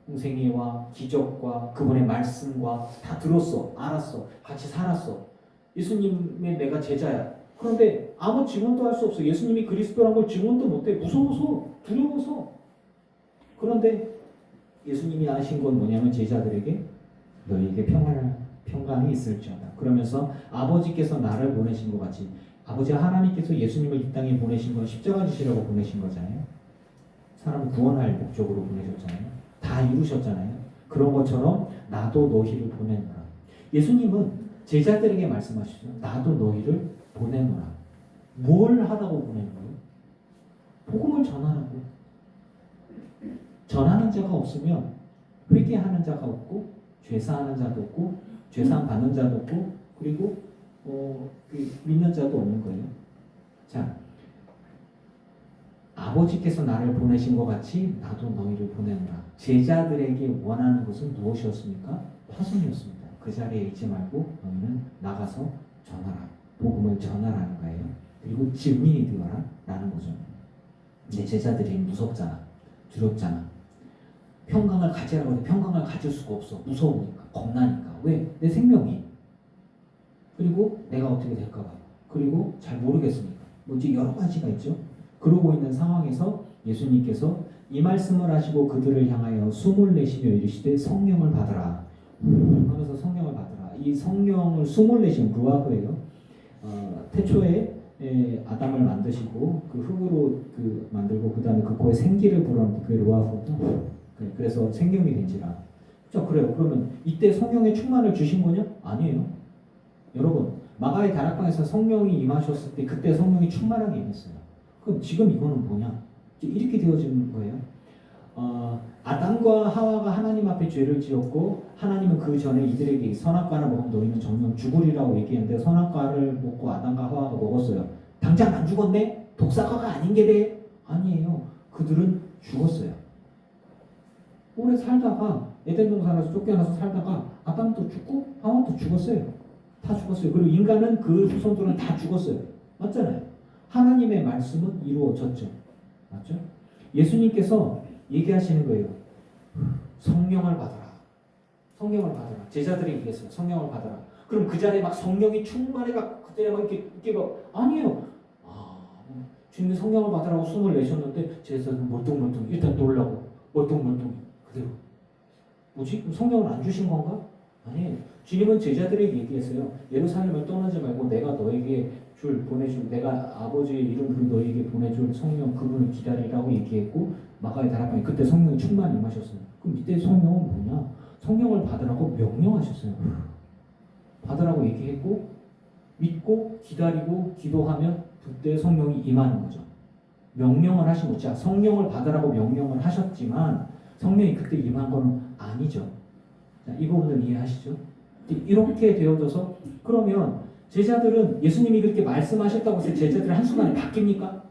생애와 기적과 그분의 말씀과 다 들었어. 알았어. 같이 살았어. 예수님의 내가 제자야. 그런데 아무 증언도 할 수 없어. 예수님이 그리스도란 걸 증언도 못해. 무서워서, 두려워서. 그런데 예수님이 하신 건 뭐냐면 제자들에게 너희에게 평강이 있을지어다. 그러면서 아버지께서 나를 보내신 것 같이 아버지 하나님께서 예수님을 이 땅에 보내신 건 십자가 지시라고 보내신 거잖아요. 사람을 구원할 목적으로 보내셨잖아요. 다 이루셨잖아요. 그런 것처럼 나도 너희를 보내노라. 예수님은 제자들에게 말씀하시죠. 나도 너희를 보내노라. 뭘 하라고 보낸 거예요? 복음을 전하라고. 전하는 자가 없으면 회개하는 자가 없고 죄사하는 자도 없고 죄사함 받는 자도 없고 그리고 믿는 자도 없는 거예요. 자, 아버지께서 나를 보내신 것 같이 나도 너희를 보내노라. 제자들에게 원하는 것은 무엇이었습니까? 화성이었습니다. 그 자리에 있지 말고 너희는 나가서 전하라. 복음을 전하라는 거예요. 그리고 증인이 되어라 라는 거죠. 내 제자들이 무섭잖아. 두렵잖아. 평강을 가지라고 해도 평강을 가질 수가 없어. 무서우니까. 겁나니까. 왜? 내 생명이. 그리고 내가 어떻게 될까 봐. 그리고 잘 모르겠으니까. 뭐 이제 여러 가지가 있죠. 그러고 있는 상황에서 예수님께서 이 말씀을 하시고 그들을 향하여 숨을 내쉬며 이르시되 성령을 받으라. 하면서 성령을 받으라. 이 성령을 숨을 내쉬면 루아흐예요. 태초에 아담을 만드시고 그 흙으로 만들고 그 다음에 그 코에 생기를 불어넣고 그게 루아흐거든. 그래서 생명이 된지라. 자, 그래요. 그러면 이때 성령의 충만을 주신 거냐? 아니에요. 여러분, 마가의 다락방에서 성령이 임하셨을 때 그때 성령이 충만하게 임했어요. 그럼 지금 이거는 뭐냐? 이렇게 되어지는 거예요. 아담과 하와가 하나님 앞에 죄를 지었고 하나님은 그 전에 이들에게 선악과를 먹으면 너희는 정녕 죽으리라고 얘기했는데 선악과를 먹고 아담과 하와가 먹었어요. 당장 안 죽었네? 독사과가 아닌 게 돼? 아니에요. 그들은 죽었어요. 오래 살다가 에덴 동산에서 쫓겨나서 살다가 아담도 죽고 하와도 죽었어요. 다 죽었어요. 그리고 인간은 그 후손들은 다 죽었어요. 맞잖아요. 하나님의 말씀은 이루어졌죠. 맞죠? 예수님께서 얘기하시는 거예요. 성령을 받아라. 성령을 받아라. 제자들이 얘기했어요. 성령을 받아라. 그럼 그 자리에 막 성령이 충만해가 그때 막 이렇게 막 아니에요. 주님이 성령을 받으라고 숨을 내셨는데 제자들은 멀뚱멀뚱 일단 놀라고 멀뚱멀뚱 그대로. 뭐지? 그럼 성령을 안 주신 건가? 아니에요. 주님은 제자들에게 얘기했어요. 예루살렘을 떠나지 말고 내가 너에게 보내줄 내가 아버지의 이름으로 너에게 보내줄 성령 그분을 기다리라고 얘기했고 마가의 다락방에 그때 성령이 충만히 임하셨어요. 그럼 이때 성령은 뭐냐? 성령을 받으라고 명령하셨어요. 받으라고 얘기했고 믿고 기다리고 기도하면 그때 성령이 임하는 거죠. 명령을 하신 거죠. 성령을 받으라고 명령을 하셨지만 성령이 그때 임한 거는 아니죠. 자, 이 부분을 이해하시죠? 이렇게 되어져서 그러면 제자들은 예수님이 그렇게 말씀하셨다고 해서 제자들이 한순간에 바뀝니까?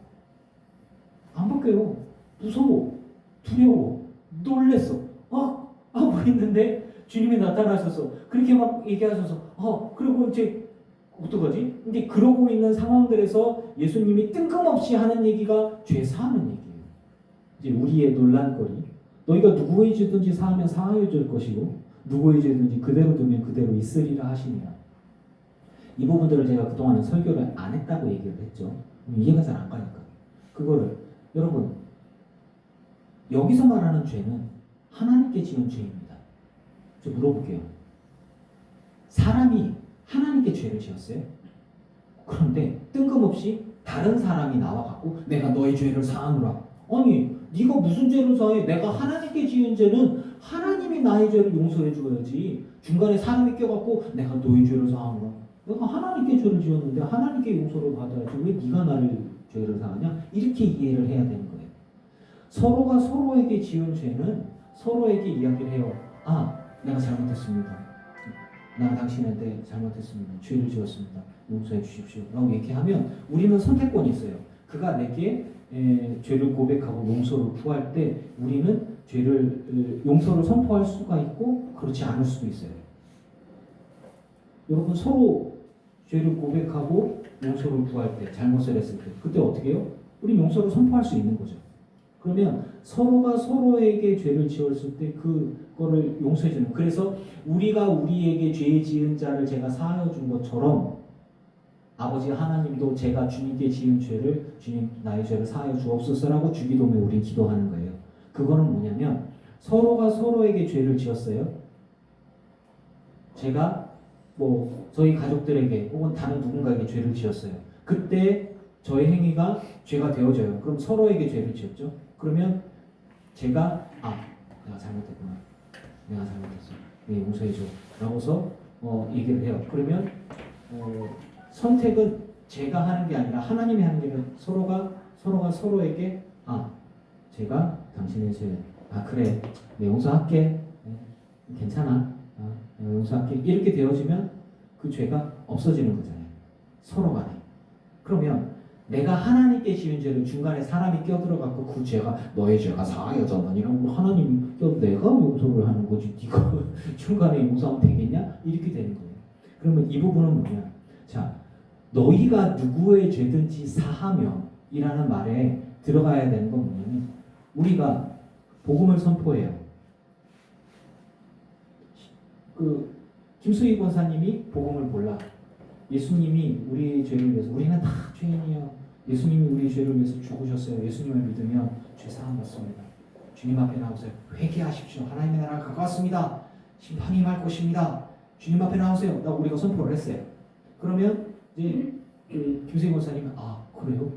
안 바뀌어요. 무서워, 두려워, 놀랬어. 하고 있는데 주님이 나타나셔서 그렇게 막 얘기하셔서 그리고 이제 어떡하지? 근데 그러고 있는 상황들에서 예수님이 뜬금없이 하는 얘기가 죄 사하는 얘기예요. 이제 우리의 논란거리. 너희가 누구의 죄든지 사하면 사하여 줄 것이고 누구의 죄든지 그대로 두면 그대로 있으리라 하시니라. 이 부분들을 제가 그동안은 설교를 안 했다고 얘기를 했죠. 이해가 잘 안 가니까. 그거를 여러분 여기서 말하는 죄는 하나님께 지은 죄입니다. 저 물어볼게요. 사람이 하나님께 죄를 지었어요? 그런데 뜬금없이 다른 사람이 나와갖고 내가 너의 죄를 사하노라. 아니 네가 무슨 죄를 사해? 내가 하나님께 지은 죄는 하나님이 나의 죄를 용서해 줘야지. 중간에 사람이 껴갖고 내가 너의 죄를 사하노라. 내가 하나님께 죄를 지었는데 하나님께 용서를 받아야지 왜 네가 나를 죄를 사하냐? 이렇게 이해를 해야 되는 거예요. 서로가 서로에게 지은 죄는 서로에게 이야기를 해요. 내가 잘못했습니다. 나는 당신한테 잘못했습니다. 죄를 지었습니다. 용서해 주십시오. 라고 얘기하면 우리는 선택권이 있어요. 그가 내게 죄를 고백하고 용서를 구할 때 우리는 죄를 용서를 선포할 수가 있고 그렇지 않을 수도 있어요. 여러분 서로 죄를 고백하고 용서를 구할 때 잘못을 했을 때 그때 어떻게 해요? 우리 용서를 선포할 수 있는 거죠. 그러면 서로가 서로에게 죄를 지었을 때 그거를 용서해 주는. 그래서 우리가 우리에게 죄 지은 자를 제가 사하여 준 것처럼 아버지 하나님도 제가 주님께 지은 죄를 주님 나의 죄를 사하여 주옵소서라고 주기도문에 우리 기도하는 거예요. 그거는 뭐냐면 서로가 서로에게 죄를 지었어요. 제가 저희 가족들에게 혹은 다른 누군가에게 죄를 지었어요. 그때 저의 행위가 죄가 되어져요. 그럼 서로에게 죄를 지었죠. 그러면 제가 내가 잘못했구나. 내가 잘못했어. 용서해줘. 라고서 얘기를 해요. 그러면 선택은 제가 하는 게 아니라 하나님이 하는 게 아니라 서로가 서로에게 제가 당신의 죄 그래 내 용서할게. 괜찮아. 내가 용서할게. 이렇게 되어지면 그 죄가 없어지는 거잖아요. 서로 간에. 그러면 내가 하나님께 지은 죄를 중간에 사람이 껴들어갖고 그 죄가 너의 죄가 사하여졌느니라고 하나님이 내가 용서를 하는 거지 네가 중간에 용서하면 되겠냐? 이렇게 되는 거예요. 그러면 이 부분은 뭐냐? 자, 너희가 누구의 죄든지 사하면 이라는 말에 들어가야 되는 건 뭐냐면 우리가 복음을 선포해요. 김수희 권사님이 복음을 몰라. 예수님이 우리의 죄를 위해서 우리는 다 죄인이에요. 예수님이 우리의 죄를 위해서 죽으셨어요. 예수님을 믿으면 죄 사함 받습니다. 주님 앞에 나오세요. 회개하십시오. 하나님의 나라가 가까웠습니다. 심판이 임할 것입니다. 주님 앞에 나오세요. 우리가 선포를 했어요. 그러면 이제 김세희 권사님은 그래요?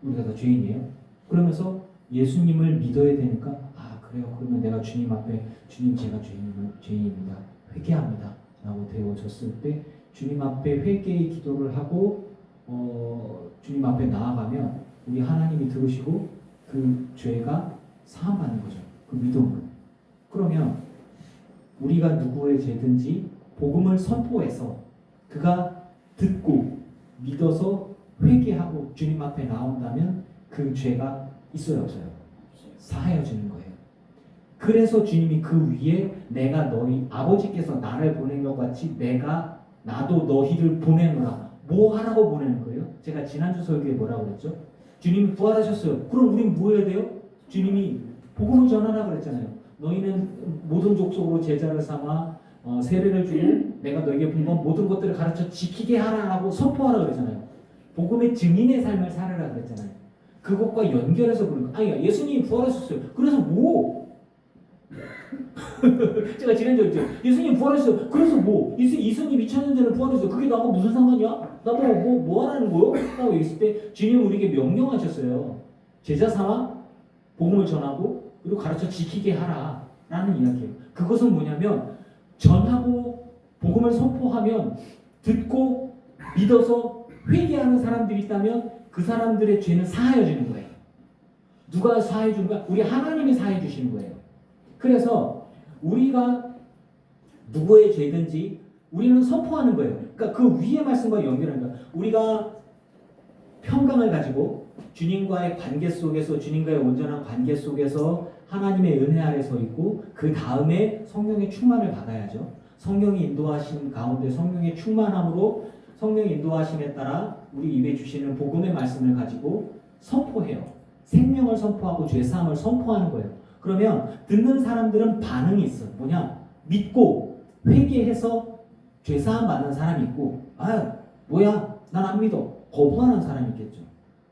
우리가 다 죄인이에요? 그러면서 예수님을 믿어야 되니까 그래요. 그러면 내가 주님 앞에 주님 제가 죄인입니다. 회개합니다. 라고 되어졌을 때 주님 앞에 회개의 기도를 하고 주님 앞에 나아가면 우리 하나님이 들으시고 그 죄가 사함받는 거죠. 그 믿음으로. 그러면 우리가 누구의 죄든지 복음을 선포해서 그가 듣고 믿어서 회개하고 주님 앞에 나온다면 그 죄가 있어요, 없어요? 사하여지는 거예요. 그래서 주님이 그 위에 내가 너희 아버지께서 나를 보낸 것 같이 나도 너희를 보내노라. 뭐 하라고 보내는 거예요? 제가 지난주 설교에 뭐라고 그랬죠? 주님이 부활하셨어요. 그럼 우린 뭐 해야 돼요? 주님이 복음을 전하라 그랬잖아요. 너희는 모든 족속으로 제자를 삼아 세례를 주고 내가 너에게 분부한 모든 것들을 가르쳐 지키게 하라고 선포하라 그랬잖아요. 복음의 증인의 삶을 살아라 그랬잖아요. 그것과 연결해서 그런 거. 예수님이 부활하셨어요. 그래서 뭐? 제가 지난주에 했죠. 예수님 부활하셨어요. 그래서 뭐? 예수님 2000년 전에 부활했어요. 그게 나하고 무슨 상관이야? 나보고 뭐 하라는 거요? 라고 얘기했을 때 주님 우리에게 명령하셨어요. 제자 삼아 복음을 전하고 그리고 가르쳐 지키게 하라 라는 이야기예요. 그것은 뭐냐면 전하고 복음을 선포하면 듣고 믿어서 회개하는 사람들이 있다면 그 사람들의 죄는 사하여지는 거예요. 누가 사해 주는가? 우리 하나님이 사해 주시는 거예요. 그래서 우리가 누구의 죄든지 우리는 선포하는 거예요. 그러니까 그 위의 말씀과 연결하는 거예요. 우리가 평강을 가지고 주님과의 관계 속에서 주님과의 온전한 관계 속에서 하나님의 은혜 아래 서 있고 그 다음에 성령의 충만을 받아야죠. 성령이 인도하신 가운데 성령의 충만함으로 성령의 인도하심에 따라 우리 입에 주시는 복음의 말씀을 가지고 선포해요. 생명을 선포하고 죄사함을 선포하는 거예요. 그러면 듣는 사람들은 반응이 있어. 뭐냐? 믿고 회개해서 죄사함 받는 사람이 있고 뭐야? 난 안 믿어. 거부하는 사람이 있겠죠.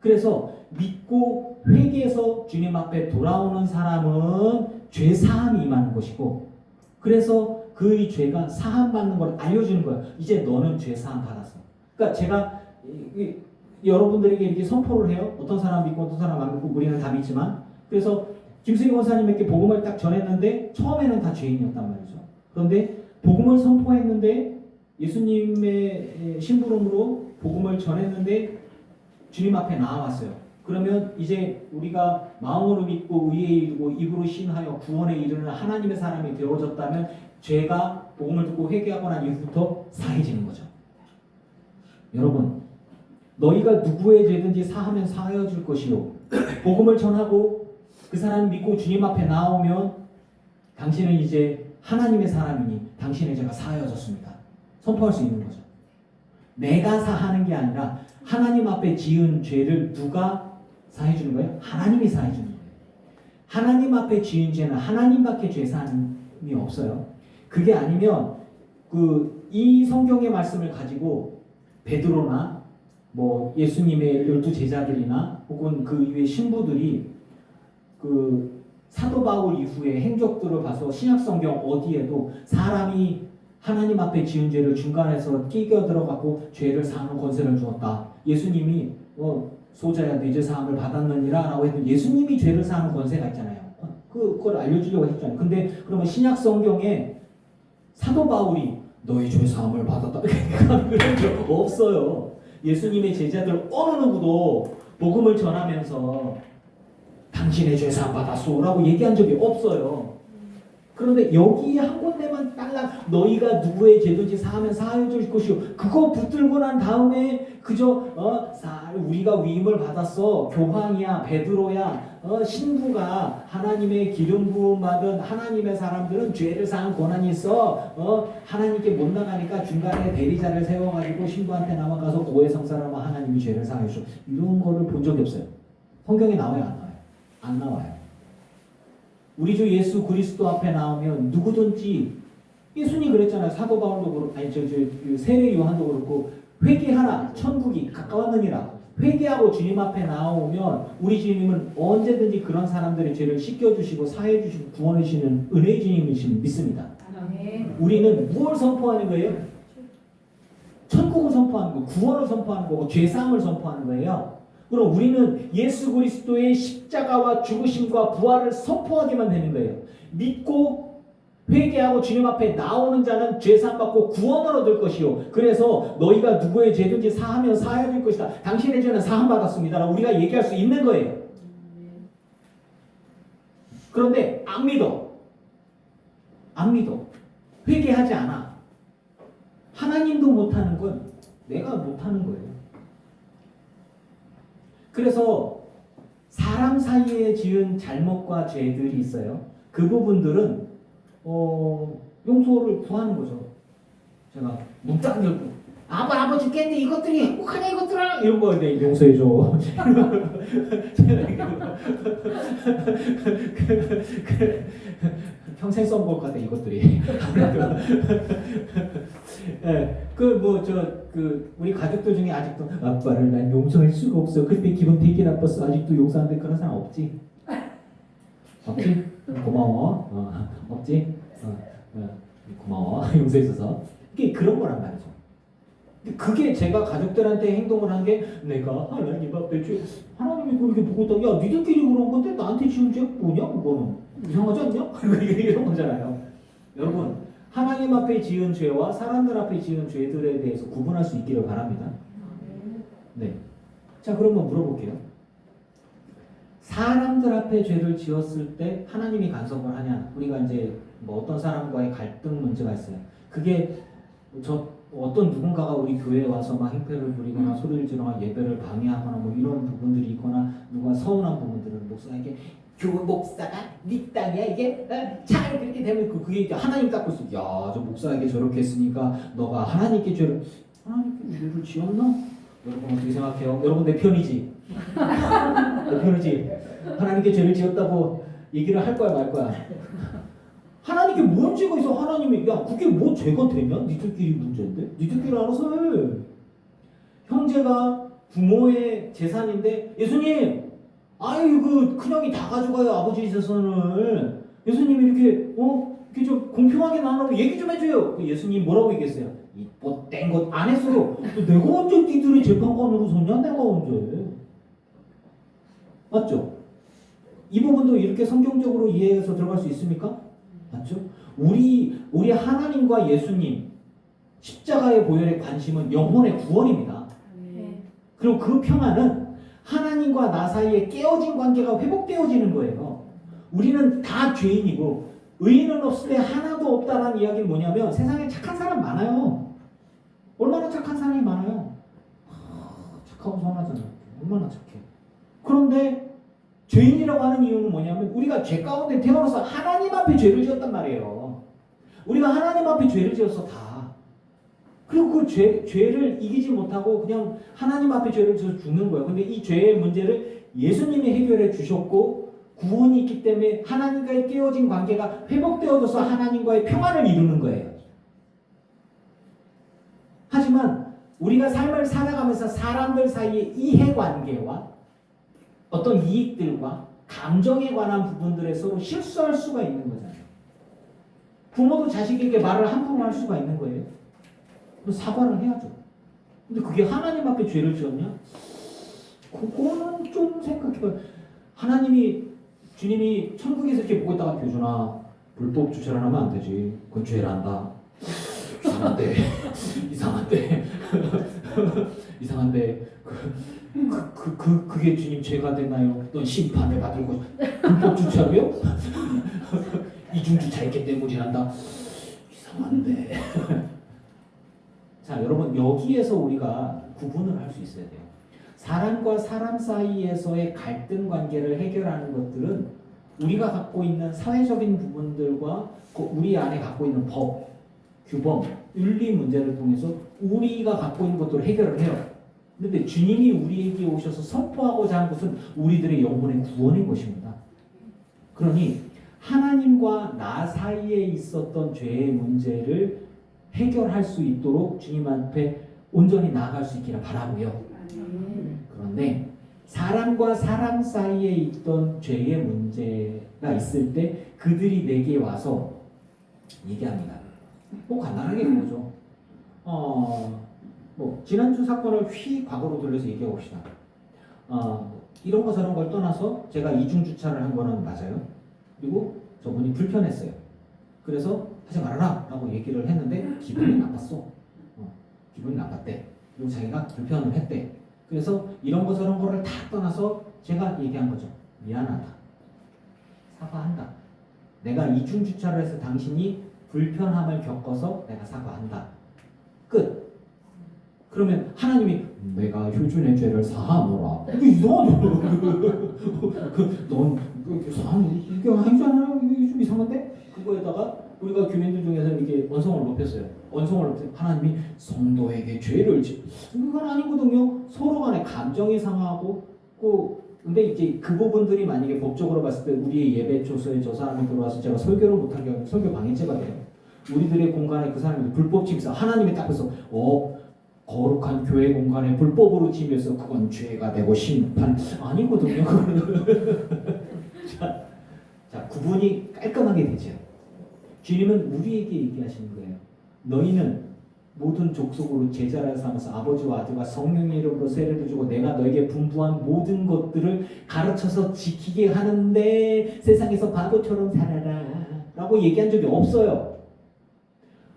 그래서 믿고 회개해서 주님 앞에 돌아오는 사람은 죄사함이 임하는 것이고 그래서 그의 죄가 사함받는 걸 알려주는 거예요. 이제 너는 죄사함 받았어. 그러니까 제가 여러분들에게 이렇게 선포를 해요. 어떤 사람 믿고 어떤 사람 안 믿고 우리는 다 믿지만 그래서 김수희 권사님에게 복음을 딱 전했는데 처음에는 다 죄인이었단 말이죠. 그런데 복음을 선포했는데 예수님의 심부름으로 복음을 전했는데 주님 앞에 나와왔어요. 그러면 이제 우리가 마음으로 믿고 의에 이르고 입으로 신하여 구원에 이르는 하나님의 사람이 되어졌다면 죄가 복음을 듣고 회개하고 난 이후부터 사해지는 거죠. 여러분, 너희가 누구의 죄든지 사하면 사하여질 것이요 복음을 전하고 그 사람을 믿고 주님 앞에 나오면 당신은 이제 하나님의 사람이니 당신의 죄가 사하여졌습니다. 선포할 수 있는 거죠. 내가 사하는 게 아니라 하나님 앞에 지은 죄를 누가 사해주는 거예요? 하나님이 사해주는 거예요. 하나님 앞에 지은 죄는 하나님밖에 죄사함이 없어요. 그게 아니면 이 성경의 말씀을 가지고 베드로나 뭐 예수님의 12 제자들이나 혹은 그 이후의 신부들이 사도 바울 이후의 행적들을 봐서 신약 성경 어디에도 사람이 하나님 앞에 지은 죄를 중간에서 끼겨 들어가고 죄를 사하는 권세를 주었다. 예수님이 소자야 내 죄 사함을 받았느니라 라고 해도 예수님이 죄를 사하는 권세가 있잖아요. 그걸 알려주려고 했잖아요. 근데 그러면 신약 성경에 사도 바울이 너의 죄 사함을 받았다 그런 적 없어요. 예수님의 제자들 어느 누구도 복음을 전하면서 당신의 죄 사함 받았소 라고 얘기한 적이 없어요. 그런데 여기에 한 군데만 딸랑 너희가 누구의 죄든지 사하면 사하여질 것이요 그거 붙들고 난 다음에 그저 우리가 위임을 받았어 교황이야 베드로야 신부가 하나님의 기름 부음 받은 하나님의 사람들은 죄를 사한 권한이 있어 하나님께 못 나가니까 중간에 대리자를 세워가지고 신부한테 나와가서 고해성사라면 하나님이 죄를 사하여줘 이런 거를 본 적이 없어요. 성경에 나와요 안 나와요? 안 나와요. 우리 주 예수 그리스도 앞에 나오면 누구든지 예수님 그랬잖아요. 사도 바울도 그렇고 세례 요한도 그렇고 회개하라 천국이 가까웠느니라. 회개하고 주님 앞에 나오면 우리 주님은 언제든지 그런 사람들의 죄를 씻겨주시고 사해주시고 구원해주시는 은혜의 주님이신 믿습니다. 아멘. 우리는 무엇을 선포하는 거예요? 천국 천국을 선포하는 거, 구원을 선포하는 거고 죄사함을 선포하는 거예요. 그럼 우리는 예수 그리스도의 십자가와 죽으심과 부활을 선포하기만 되는 거예요. 믿고 회개하고 주님 앞에 나오는 자는 죄사함 받고 구원을 얻을 것이요. 그래서 너희가 누구의 죄든지 사하면 사하여질 것이다. 당신의 죄는 사함 받았습니다. 우리가 얘기할 수 있는 거예요. 그런데 안 믿어. 안 믿어. 회개하지 않아. 하나님도 못하는 건 내가 못하는 거예요. 그래서 사람 사이에 지은 잘못과 죄들이 있어요. 그 부분들은 용서를 구하는 거죠. 제가 문짝 열고 아버지 깼는데 이것들이 행복하냐 이것들아 이런 거 내 용서해줘. 평생 써먹을 것 같아 이것들이. 예, 우리 가족들 중에 아직도 아빠를 난 용서할 수가 없어. 그때 기분 되게 나빴어. 아직도 용서 안 돼. 그런 사람 없지? 없지? 고마워. 없지? 고마워. 용서해줘서. 이게 그런 거란 말이죠. 그게 제가 가족들한테 행동을 한 게 내가 하나님 앞에 하나님이 그렇게 보고 있다. 야 니들끼리 그런 건데 나한테 지은 죄 뭐냐 그거는 이상하지 않냐? 이런 거잖아요. 여러분 하나님 앞에 지은 죄와 사람들 앞에 지은 죄들에 대해서 구분할 수 있기를 바랍니다. 네. 자 그러면 물어볼게요. 사람들 앞에 죄를 지었을 때 하나님이 간섭을 하냐? 우리가 이제 뭐 어떤 사람과의 갈등 문제가 있어요. 그게 어떤 누군가가 우리 교회에 와서 막 행패를 부리거나 소리를 지르거나 예배를 방해하거나 뭐 이런 부분들이 있거나 누가 서운한 부분들은 목사에게 교회 목사가 네 땅이야 이게 잘 그렇게 되면 그게 이제 하나님 닦고 있어. 야 저 목사에게 저렇게 했으니까 너가 하나님께 죄를 지었나? 여러분 어떻게 생각해요? 여러분 내 편이지? 내 편이지? 하나님께 죄를 지었다고 얘기를 할 거야 말 거야? 하나님께 뭔 죄가 있어? 하나님이 야 그게 뭐 죄가 되냐? 니들끼리 문제인데? 니들끼리 알아서 해. 형제가 부모의 재산인데 예수님 아유 큰형이 다 가져가요 아버지 재산을. 예수님이 이렇게 이렇게 좀 공평하게 나누고 얘기 좀 해줘요. 예수님 뭐라고 얘기했어요? 이 못된 것 안 했어요. 내가 언제 니들이 재판관으로 섰냐? 내가 언제? 맞죠? 이 부분도 이렇게 성경적으로 이해해서 들어갈 수 있습니까? 맞죠? 우리 하나님과 예수님 십자가의 보혈의 관심은 영혼의 구원입니다. 그리고 그 평안은 하나님과 나 사이에 깨어진 관계가 회복되어지는 거예요. 우리는 다 죄인이고 의인은 없을 때 하나도 없다라는 이야기는 뭐냐면 세상에 착한 사람 많아요. 얼마나 착한 사람이 많아요. 착하고 선하잖아요. 얼마나 착해. 그런데 죄인이라고 하는 이유는 뭐냐면 우리가 죄 가운데 태어나서 하나님 앞에 죄를 지었단 말이에요. 우리가 하나님 앞에 죄를 지었어 다. 그리고 그 죄를 이기지 못하고 그냥 하나님 앞에 죄를 지어서 죽는 거예요. 근데 이 죄의 문제를 예수님이 해결해 주셨고 구원이 있기 때문에 하나님과의 깨어진 관계가 회복되어져서 하나님과의 평안을 이루는 거예요. 하지만 우리가 삶을 살아가면서 사람들 사이의 이해관계와 어떤 이익들과 감정에 관한 부분들에 서로 실수할 수가 있는 거잖아요. 부모도 자식에게 말을 함부로 할 수가 있는 거예요. 그래서 사과를 해야죠. 근데 그게 하나님 앞에 죄를 지었냐? 그거는 좀 생각해봐요. 주님이 천국에서 이렇게 보고 있다가 교준아 불법 주차를 하면 안 되지. 그건 죄란다. 이상한데 그게 주님 죄가 되나요? 넌 심판을 받을 것 불법 주차고요? 이중 주차했기 때문이란다. 이상한데. 자 여러분 여기에서 우리가 구분을 할 수 있어야 돼요. 사람과 사람 사이에서의 갈등 관계를 해결하는 것들은 우리가 갖고 있는 사회적인 부분들과 우리 안에 갖고 있는 법, 규범, 윤리 문제를 통해서 우리가 갖고 있는 것들을 해결을 해요. 그런데 주님이 우리에게 오셔서 선포하고자 한 것은 우리들의 영혼의 구원인 것입니다. 그러니 하나님과 나 사이에 있었던 죄의 문제를 해결할 수 있도록 주님 앞에 온전히 나아갈 수 있기를 바라고요. 그런데 사람과 사람 사이에 있던 죄의 문제가 있을 때 그들이 내게 와서 얘기합니다. 뭐 간단하게 그거죠. 뭐 지난주 사건을 과거로 돌려서 얘기해 봅시다. 이런 거 저런 걸 떠나서 제가 이중 주차를 한 거는 맞아요. 그리고 저분이 불편했어요. 그래서 하지 말아라 라고 얘기를 했는데 기분이 나빴어. 기분이 나빴대. 그리고 자기가 불편을 했대. 그래서 이런 거 저런 거를 다 떠나서 제가 얘기한 거죠. 미안하다. 사과한다. 내가 이중 주차를 해서 당신이 불편함을 겪어서 내가 사과한다. 끝. 그러면 하나님이 내가 효준의 죄를 사하노라. 이거 이상하죠. 넌 이게 아니잖아. 이게 좀 이상한데? 그거에다가 우리가 교민들 중에서 이게 언성을 높였어요. 언성을 높여 하나님이 성도에게 죄를 그건 아니거든요. 서로 간에 감정이 상하고 근데 이제 그 부분들이 만약에 법적으로 봤을 때 우리의 예배 초소에 저 사람이 들어와서 제가 설교를 못한 경우 설교 방해죄가 돼요. 우리들의 공간에 그 사람이 불법 침입해서 하나님이 딱 그래서 거룩한 교회 공간에 불법으로 침입해서 그건 죄가 되고 심판 아니거든요. 자, 구분이 깔끔하게 되죠. 주님은 우리에게 얘기하시는 거예요. 너희는 모든 족속으로 제자를 삼아서 아버지와 아들과 성령의 이름으로 세례를 주고 내가 너에게 분부한 모든 것들을 가르쳐서 지키게 하는데 세상에서 바보처럼 살아라 라고 얘기한 적이 없어요.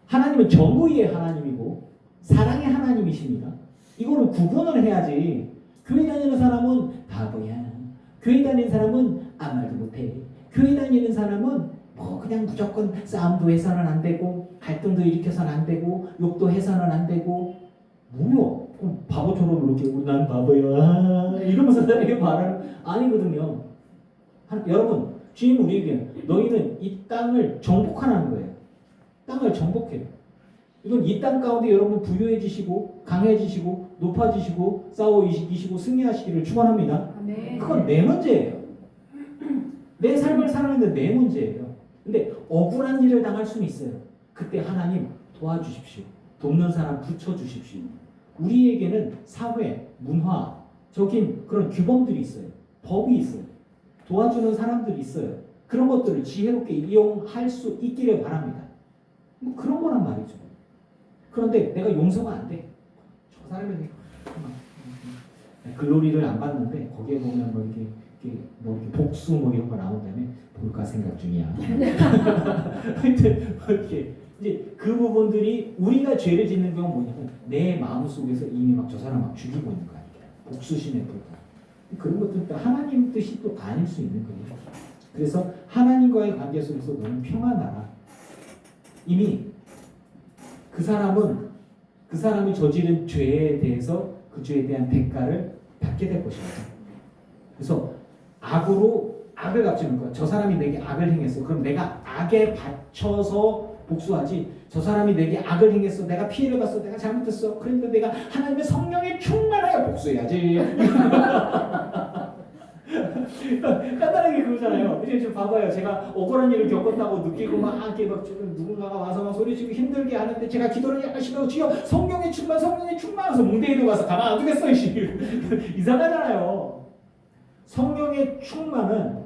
하나님은 정의의 하나님이고 사랑의 하나님이십니다. 이거를 구분을 해야지. 교회 다니는 사람은 바보야. 교회 다니는 사람은 아무 말도 못해. 교회 다니는 사람은 뭐 그냥 무조건 싸움도 해서는 안 되고 갈등도 일으켜서는 안 되고 욕도 해서는 안 되고 뭐요? 바보처럼 이렇게 난 바보야 이러면서 이렇게 말하는 아니거든요. 여러분 주님 우리에게 너희는 이 땅을 정복하라는 거예요. 땅을 정복해요. 이건 이 땅 가운데 여러분 부유해지시고 강해지시고 높아지시고 싸워 이기시고 승리하시기를 축원합니다. 그건 내 문제예요. 내 삶을 살아가는데 내 문제예요. 근데 억울한 일을 당할 수는 있어요. 그때 하나님 도와주십시오. 돕는 사람 붙여주십시오. 우리에게는 사회, 문화적인 그런 규범들이 있어요. 법이 있어요. 도와주는 사람들이 있어요. 그런 것들을 지혜롭게 이용할 수 있기를 바랍니다. 뭐 그런 거란 말이죠. 그런데 내가 용서가 안 돼. 저 사람이 글로리를 안 받는데 거기에 보면 뭐 이렇게 복수 뭐 이런 거 나온다며 볼까 생각 중이야. 하여튼 이렇게 이제 그 부분들이 우리가 죄를 짓는 경우는 뭐냐면 내 마음 속에서 이미 막 저 사람 막 죽이고 있는 거야. 복수심에 불과. 그런 것들도 하나님 뜻이 또 아닐 수 있는 거예요. 그래서 하나님과의 관계 속에서 너는 평안하라. 이미 그 사람이 저지른 죄에 대해서 그 죄에 대한 대가를 받게 될 것입니다. 그래서 악을 갚지는 거야. 저 사람이 내게 악을 행했어. 그럼 내가 악에 받쳐서 복수하지. 저 사람이 내게 악을 행했어. 내가 피해를 봤어. 내가 잘못했어. 그런데 내가 하나님의 성령에 충만하여 복수해야지. 간단하게 그러잖아요. 이제 좀 봐봐요. 제가 억울한 일을 겪었다고 느끼고 막 이렇게 막 누군가가 와서 막 소리치고 힘들게 하는데 제가 기도를 열심히 하고 주여 성령의 충만해서 뭉대이로 가서 가만 안 두겠어. 이상하잖아요. 성령의 충만은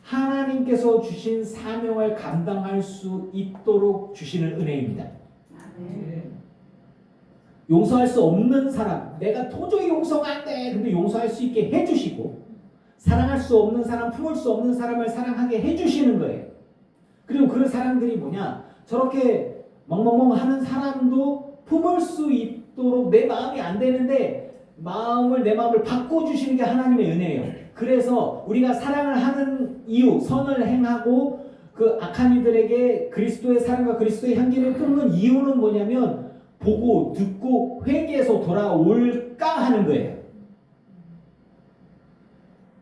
하나님께서 주신 사명을 감당할 수 있도록 주시는 은혜입니다. 용서할 수 없는 사람, 내가 도저히 용서가 안 돼. 근데 용서할 수 있게 해주시고, 사랑할 수 없는 사람, 품을 수 없는 사람을 사랑하게 해주시는 거예요. 그리고 그 사람들이 뭐냐? 저렇게 멍멍멍 하는 사람도 품을 수 있도록 내 마음이 안 되는데 내 마음을 바꿔주시는 게 하나님의 은혜예요. 그래서 우리가 사랑을 하는 이유, 선을 행하고 그 악한 이들에게 그리스도의 사랑과 그리스도의 향기를 뿜는 이유는 뭐냐면 보고 듣고 회개해서 돌아올까 하는 거예요.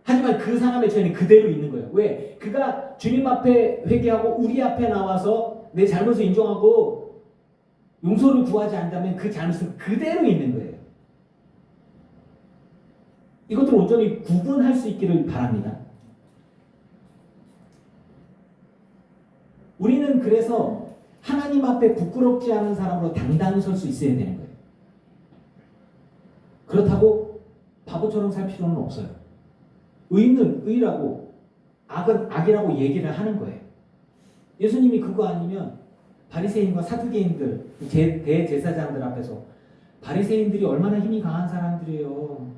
하지만 그 사람의 죄는 그대로 있는 거예요. 왜? 그가 주님 앞에 회개하고 우리 앞에 나와서 내 잘못을 인정하고 용서를 구하지 않다면 그 잘못은 그대로 있는 거예요. 이것들을 온전히 구분할 수 있기를 바랍니다. 우리는 그래서 하나님 앞에 부끄럽지 않은 사람으로 당당히 설 수 있어야 되는 거예요. 그렇다고 바보처럼 살 필요는 없어요. 의는 의라고 악은 악이라고 얘기를 하는 거예요. 예수님이 그거 아니면 바리새인과 사두개인들, 대제사장들 앞에서 바리새인들이 얼마나 힘이 강한 사람들이에요.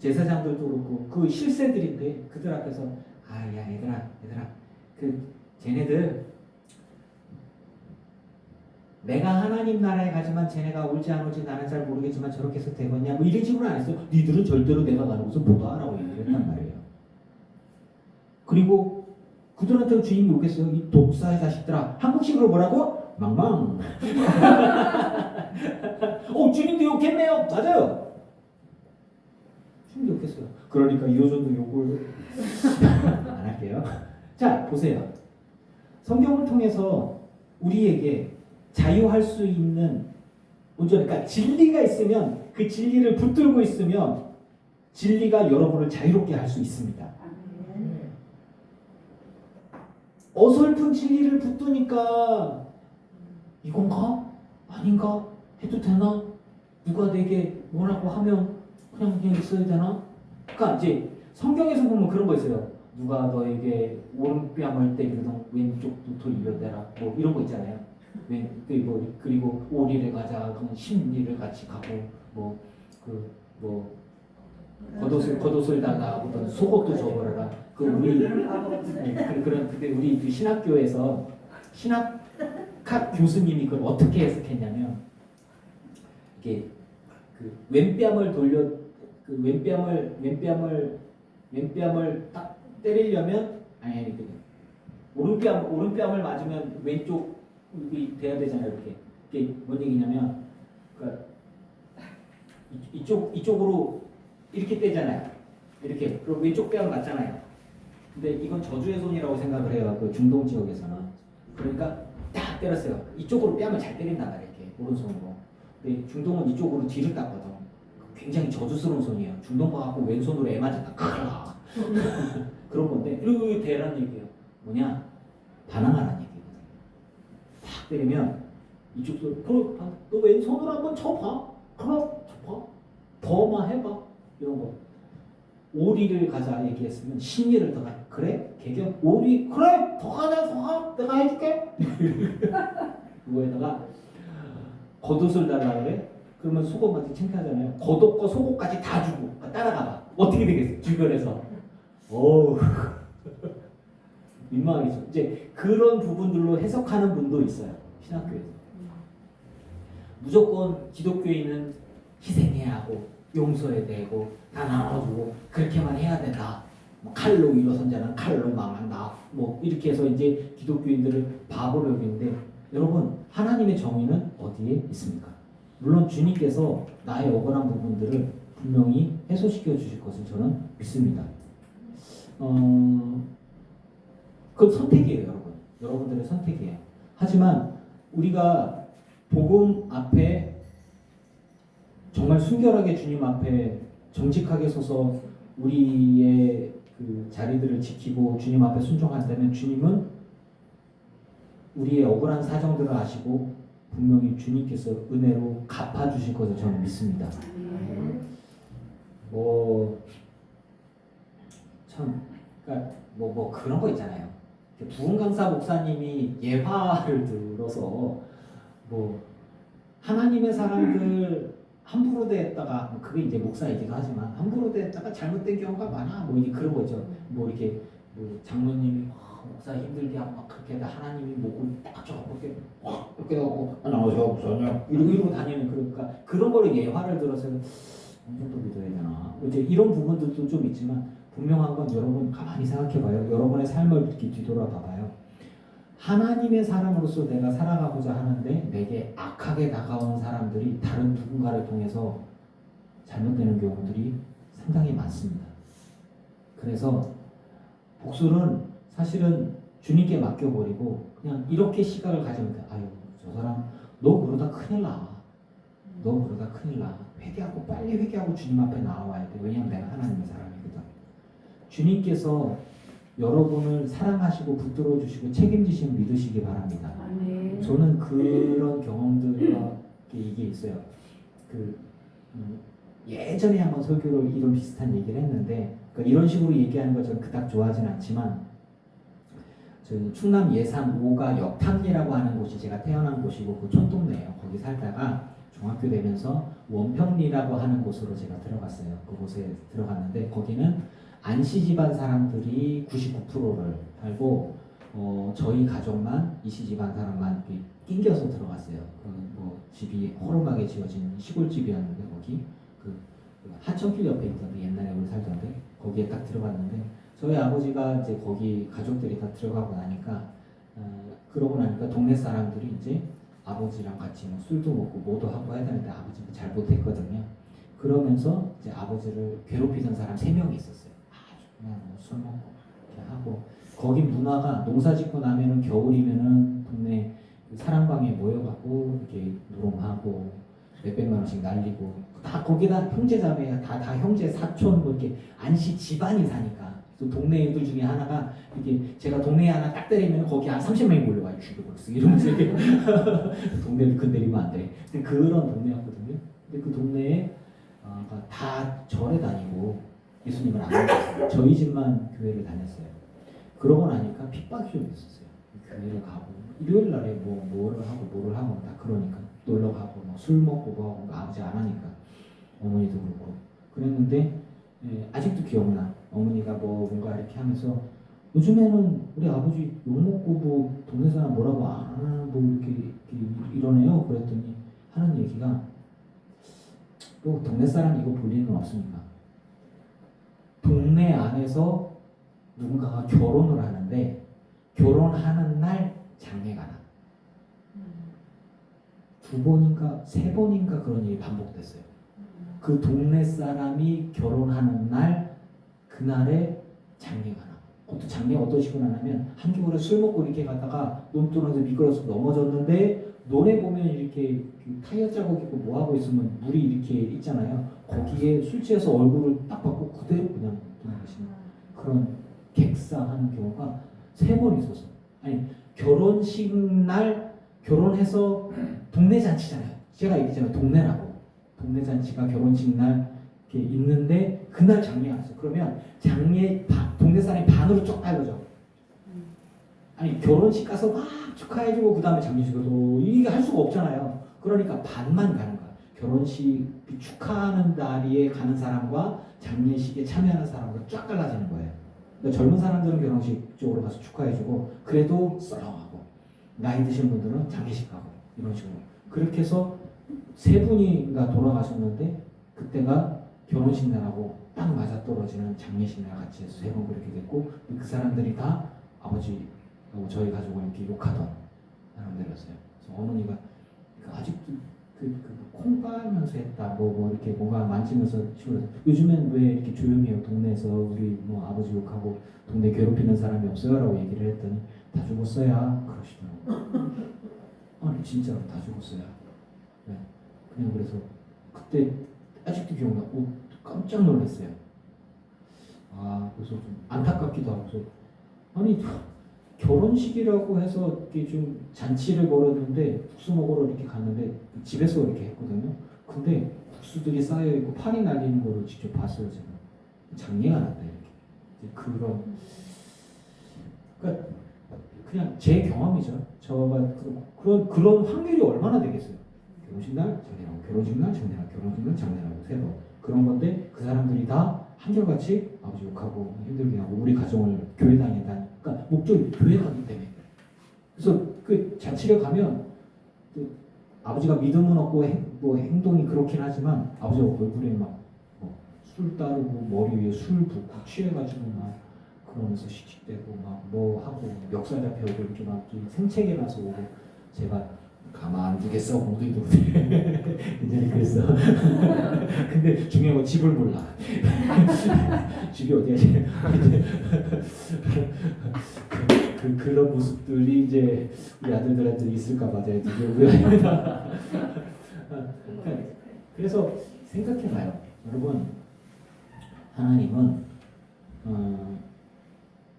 제사장들도 그렇고 그 실세들인데 그들 앞에서 야 얘들아 쟤네들 내가 하나님 나라에 가지만 쟤네가 올지 안 올지 나는 잘 모르겠지만 저렇게 해서 되겠냐 뭐 이런 식으로 안 했어요. 니들은 절대로 내가 가는 곳을 못 와라고 얘기를 했단 말이에요. 그리고 그들한테 주인이 오겠어요. 이 독사의 자식들아. 한국식으로 뭐라고? 망망. 주님도 욕했네요. 맞아요. 주님도 욕했어요. 그러니까 이호전도 욕을 안 할게요. 자, 보세요. 성경을 통해서 우리에게 자유할 수 있는 그러니까 진리가 있으면 그 진리를 붙들고 있으면 진리가 여러분을 자유롭게 할 수 있습니다. 어설픈 진리를 붙드니까 이건가? 아닌가? 해도 되나? 누가 내게 뭐라고 하면 그냥 있어야 되나? 그러니까 이제 성경에서 보면 그런 거 있어요. 누가 너에게 오른뺨을 때리거든 왼쪽 눈을 이어대라 뭐 이런 거 있잖아요. 그리고 오리를 가자 그러면 십리를 같이 가고 겉옷을 달라고 속옷도 줘버려라. 그때 우리 그 신학교에서 신학학 교수님이 그걸 어떻게 해석했냐면 이게 그 왼뺨을 딱 때리려면 오른뺨을 맞으면 왼쪽이 돼야 되잖아요. 이게 뭔 얘기냐면 그러니까 이쪽으로 이렇게 떼잖아요. 이렇게 그럼 왼쪽 뺨을 맞잖아요. 근데 이건 저주의 손이라고 생각을 해요. 그 중동 지역에서는. 그러니까 딱 때렸어요. 이쪽으로 뺨을 잘 때린단 말이에요. 이렇게 오른손으로. 근데 중동은 이쪽으로 뒤를 땄거든. 굉장히 저주스러운 손이에요. 중동 가갖고 왼손으로 애 맞았다. 그런 건데 이렇게 대란 얘기예요. 뭐냐? 반항하라는 얘기거든요. 딱 때리면 이쪽도 너 왼손으로 한번 쳐봐. 그럼 쳐봐. 더만 해봐. 이런 거. 오리를 가자 얘기했으면 신리를 더 가. 그래? 개경 오리 그래? 더 가자 더 가. 내가 해줄게. 그거에다가 겉옷을 달라 그래? 그러면 속옷 맞지 창피하잖아요. 겉옷과 속옷까지 다 주고 따라가봐. 어떻게 되겠어? 주변에서. 어우 민망하겠죠. 이제 그런 부분들로 해석하는 분도 있어요. 신학교에서. 무조건 기독교인은 희생해야 하고 용서해야 되고 다 나눠주고 그렇게만 해야 된다. 칼로 일어선 자는 칼로 망한다. 이렇게 해서 이제 기독교인들을 바보로 여기는데 여러분 하나님의 정의는 어디에 있습니까? 물론 주님께서 나의 억울한 부분들을 분명히 해소시켜 주실 것을 저는 믿습니다. 그건 선택이에요, 여러분. 여러분들의 선택이에요. 하지만 우리가 복음 앞에 정말 순결하게 주님 앞에 정직하게 서서 우리의 그 자리들을 지키고 주님 앞에 순종한다면 주님은 우리의 억울한 사정들을 아시고 분명히 주님께서 은혜로 갚아주실 것을 저는 믿습니다. 그런 거 있잖아요. 부흥강사 목사님이 예화를 들어서 하나님의 사람들 함부로 대했다가 그게 이제 목사이기도 하지만 함부로 대했다가 잘못된 경우가 많아. 이제 그런 거죠. 이렇게 장로님이 목사 힘들게 하고 막 그렇게 하다 하나님이 목을 딱 잡고 이렇게 하고 안녕하세요 목사님 이러고 다니는 그러니까 그런 거를 예화를 들어서 어느 정도 믿어야 되나 이제 이런 부분들도 좀 있지만 분명한 건 여러분 가만히 생각해봐요. 여러분의 삶을 이렇게 뒤돌아봐봐요. 하나님의 사람으로서 내가 살아가고자 하는데 내게 악하게 다가오는 사람들이 다른 누군가를 통해서 잘못되는 경우들이 상당히 많습니다. 그래서 복술은 사실은 주님께 맡겨버리고 그냥 이렇게 시각을 가지면 돼. 아유 저 사람 너 그러다 큰일 나. 너 그러다 큰일 나. 회개하고 빨리 회개하고 주님 앞에 나와야 돼. 왜냐하면 내가 하나님의 사람이거든. 주님께서 여러분을 사랑하시고 붙들어 주시고 책임지시면 믿으시기 바랍니다. 아멘. 저는 그런 경험들과 이게 있어요. 예전에 한번 설교를 이런 비슷한 얘기를 했는데 이런 식으로 얘기하는 걸 저는 그닥 좋아하진 않지만 저 충남 예산 5가 역탐리라고 하는 곳이 제가 태어난 곳이고 그 촌동네예요. 거기 살다가 중학교 되면서 원평리라고 하는 곳으로 제가 들어갔어요. 그곳에 들어갔는데 거기는 안씨 집안 사람들이 99%를 살고 저희 가족만 이씨 집안 사람만 이렇게 낑겨서 들어갔어요. 뭐 집이 허름하게 지어진 시골집이었는데 거기 그 하천길 옆에 있던데 옛날에 우리 살던데 거기에 딱 들어갔는데 저희 아버지가 이제 거기 가족들이 다 들어가고 나니까 그러고 나니까 동네 사람들이 이제 아버지랑 같이 뭐 술도 먹고 뭐도 하고 해야 되는데 아버지는 잘 못했거든요. 그러면서 이제 아버지를 괴롭히던 사람 3명이 있었어요. 아주 그냥 뭐술 먹고 이렇게 하고 거기 문화가 농사 짓고 나면은 겨울이면은 동네 그 사랑방에 모여가고 이렇게 노름하고 몇백만 원씩 날리고 다 거기다 형제자매야 다 형제 사촌 뭐 이렇게 안씨 집안이 사니까 또 동네 애들 중에 하나가 이게 제가 동네에 하나 딱 때리면 거기 한 30명이 몰려와요. 죽여버렸어 이러면서 이렇게 동네를 건드리면 안 돼. 근데 그런 동네였거든요. 근데 그 동네에 다 절에 다니고 예수님을 안 믿었어요. 저희 집만 교회를 다녔어요. 그러고 나니까 핍박이 좀 있었어요. 교회를 가고 일요일 날에 뭐를 하고 다 그러니까 놀러 가고 뭐 술 먹고 뭐 하고 아버지 안 하니까 어머니도 그렇고 그랬는데 아직도 기억나. 어머니가 뭐 뭔가 이렇게 하면서 요즘에는 우리 아버지 욕 먹고 뭐 동네 사람 뭐라고 안 하나 뭐 이렇게 이러네요. 그랬더니 하는 얘기가 또 동네 사람 이거 볼 일은 없으니까 동네 안에서 누군가가 결혼을 하는데 결혼하는 날 장례가 나. 2번인가 3번인가 그런 일이 반복됐어요. 그 동네 사람이 결혼하는 날 그날에 장례가 나. 그것도 장례 어떠시고 나면 한겨울에 술 먹고 이렇게 가다가 논두렁에서 미끄러서 넘어졌는데 노래 보면 이렇게 타이어 자국 있고 뭐 하고 있으면 물이 이렇게 있잖아요. 거기에 술 취해서 얼굴을 딱 받고 그대로 그냥 돌아가시는 그런 객사하는 경우가 3번 있었어. 아니 결혼식 날 결혼해서 동네 잔치잖아요. 제가 얘기했잖아요. 동네 잔치가 결혼식 날 이렇게 있는데 그날 장례가 났어요. 그러면 장례 동네 사람이 반으로 쫙 갈라져. 아니 결혼식 가서 막 축하해주고 그 다음에 장례식으로 이게 할 수가 없잖아요. 그러니까 반만 가는 거야. 결혼식 축하하는 날에 가는 사람과 장례식에 참여하는 사람과 쫙 갈라지는 거예요. 그러니까 젊은 사람들은 결혼식 쪽으로 가서 축하해주고 그래도 썰렁하고 나이 드신 분들은 장례식 가고 이런 식으로 그렇게 해서 3분이가 돌아가셨는데 그때가 결혼식 날하고 딱 맞아떨어지는 장례식 날 같이 해서 3번 그렇게 됐고 그 사람들이 다 아버지하고 저희 가족을 이렇게 욕하던 사람들이었어요. 그래서 어머니가 아직도 콩 빨면서 했다 뭐 이렇게 뭔가 만지면서 치우면서 요즘엔 왜 이렇게 조용히 해요 동네에서 우리 뭐 아버지 욕하고 동네 괴롭히는 사람이 없어요 라고 얘기를 했더니 다 죽었어야 그러시더라고요. 아니 진짜로 다 죽었어요. 네. 그냥 그래서 그때 아직도 기억나고 깜짝 놀랐어요. 그래서 좀 안타깝기도 하고 아니 결혼식이라고 해서 이렇게 좀 잔치를 벌였는데 국수 먹으러 이렇게 갔는데 집에서 이렇게 했거든요. 근데 국수들이 쌓여 있고 판이 날리는 거를 직접 봤어요 제가. 장례가 났다 이렇게. 그러니까 그냥 제 경험이죠. 저가 그런 확률이 얼마나 되겠어요. 결혼식 날 장례하고 결혼식 날 장례하고 결혼식 날 장례하고 3번 그런 건데 그 사람들이 다 한결같이 아버지 욕하고 힘들게 하고 우리 가정을 교회 다닌다. 그러니까 목적이 교회 가기 때문에. 그래서 그 잔치를 가면 그 아버지가 믿음은 없고 뭐 행동이 그렇긴 하지만 아버지가 얼굴에 막 술 따르고 머리 위에 술 붓고 취해가지고 막 그러면서 씩씩대고 막 뭐 하고 멱살 잡혀오고 이렇게 막 생채기 나서 오고 제가 가만 두겠어 모두도 이제 그랬어. 근데 중요한 건 집을 몰라. 집이 어디야? 그런 모습들이 이제 우리 아들들한테 있을까봐 제가 되게 우려합니다. 그래서 생각해봐요, 여러분. 하나님은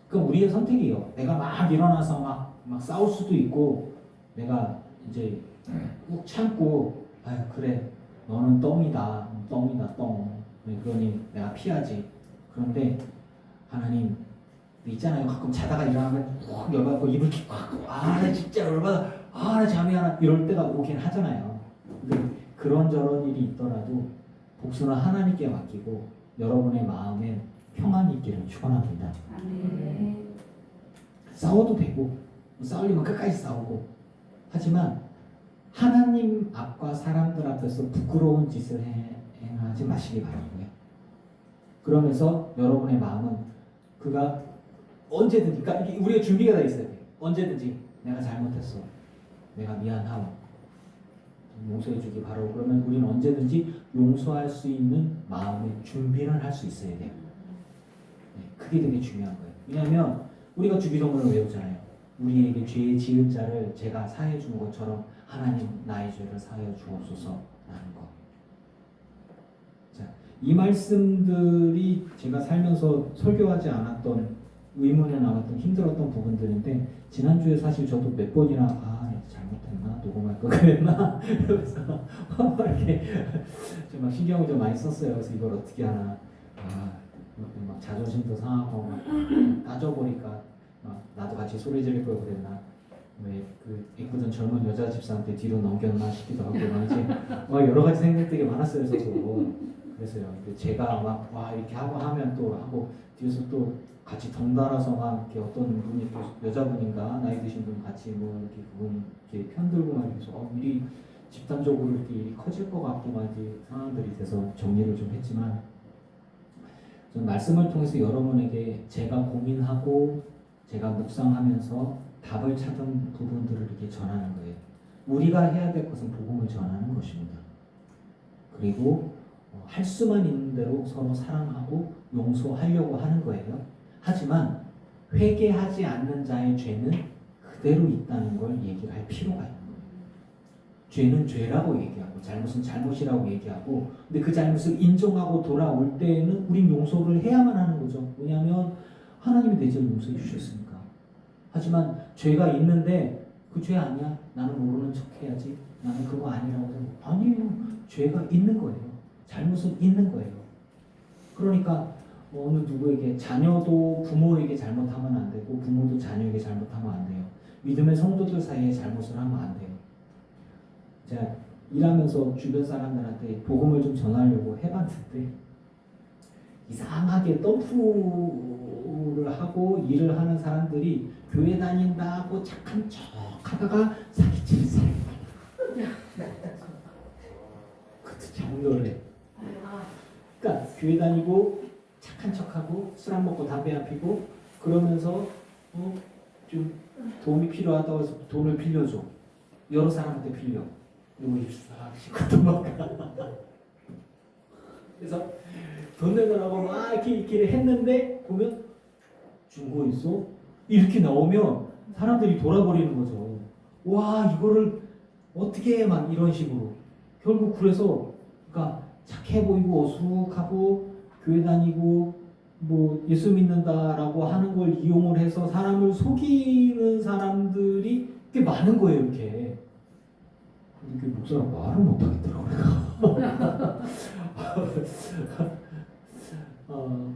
그럼 우리의 선택이요. 내가 막 일어나서 막 싸울 수도 있고 내가 이제 꾹 참고 그래 너는 똥이다 똥 그러니 내가 피하지. 그런데 하나님 있잖아요. 가끔 자다가 일어나면 확 열받고 이불 킥 나 진짜 열받아. 나 잠이 안 와. 이럴 때가 오긴 하잖아요. 근데 그런저런 일이 있더라도 복수는 하나님께 맡기고 여러분의 마음에 평안이 있기를 축원합니다. 아멘. 싸워도 되고 싸우려면 끝까지 싸우고 하지만 하나님 앞과 사람들 앞에서 부끄러운 짓을 행하지 마시기 바라고요. 그러면서 여러분의 마음은 그가 언제든지, 그러니까 이게 우리가 준비가 다 있어야 돼요. 언제든지 내가 잘못했어, 내가 미안하오, 용서해 주기 바라고. 그러면 우리는 언제든지 용서할 수 있는 마음의 준비를 할 수 있어야 돼요. 그게 되게 중요한 거예요. 왜냐하면 우리가 주기도문을 외우잖아요. 우리에게 죄 지은 자를 제가 사해 준 것처럼 하나님 나의 죄를 사해 주옵소서라는 거. 자, 이 말씀들이 제가 살면서 설교하지 않았던, 의문에 남았던 힘들었던 부분들인데, 지난주에 사실 저도 몇 번이나 잘못했나, 녹음할 거 그랬나 이러면서 이렇게 좀 막 신경을 좀 많이 썼어요. 그래서 이걸 어떻게 하나, 막 자존심도 상하고 막 따져보니까 막 나도 같이 소리 지를 걸 그랬나, 왜 그 예쁘던 젊은 여자 집사한테 뒤로 넘겼나 싶기도 하고 막 이제 막 여러 가지 생각 되게 많았어요. 그래서요. 제가 막 이렇게 하고 하면 또 하고 뒤에서 또 같이 덩달아서 막 이렇게 어떤 분이 또 여자분인가 나이 드신 분 같이 뭐 이렇게 그분 이렇게 편들고 막 이래서 일이 집단적으로 이렇게 일이 커질 것 같고 막 이제 상황들이 돼서 정리를 좀 했지만, 저는 말씀을 통해서 여러분에게 제가 고민하고 제가 묵상하면서 답을 찾은 부분들을 이렇게 전하는 거예요. 우리가 해야 될 것은 복음을 전하는 것입니다. 그리고 할 수만 있는 대로 서로 사랑하고 용서하려고 하는 거예요. 하지만 회개하지 않는 자의 죄는 그대로 있다는 걸 얘기를 할 필요가 있는 거예요. 죄는 죄라고 얘기하고 잘못은 잘못이라고 얘기하고, 근데 그 잘못을 인정하고 돌아올 때에는 우린 용서를 해야만 하는 거죠. 왜냐하면 하나님이 내 죄를 용서해 주셨으니까. 하지만 죄가 있는데 그 죄 아니야, 나는 모르는 척 해야지, 나는 그거 아니라고 해서, 아니에요. 죄가 있는 거예요. 잘못은 있는 거예요. 그러니까 어느 누구에게, 자녀도 부모에게 잘못하면 안 되고 부모도 자녀에게 잘못하면 안 돼요. 믿음의 성도들 사이에 잘못을 하면 안 돼요. 제가 일하면서 주변 사람들한테 복음을 좀 전하려고 해봤는데 이상하게 덤프를 하고 일을 하는 사람들이 교회 다닌다고 착한 척 하다가 사기치는 사람. 그것도 정렬해. 그러니까 교회 다니고 착한 척하고 술 안 먹고 담배 안 피고 그러면서 좀 도움이 필요하다고 해서 돈을 빌려줘. 여러 사람한테 빌려. 그리고 입사하시고 도망가. 그래서 돈 내느라고 막 이렇게 했는데 보면 중고 있어? 이렇게 나오면 사람들이 돌아버리는 거죠. 와, 이거를 어떻게 해? 막 이런 식으로. 결국 그래서 그러니까 착해 보이고 어수룩하고 교회 다니고 뭐 예수 믿는다라고 하는 걸 이용을 해서 사람을 속이는 사람들이 꽤 많은 거예요. 이렇게 목사가 말을 못하겠더라고요.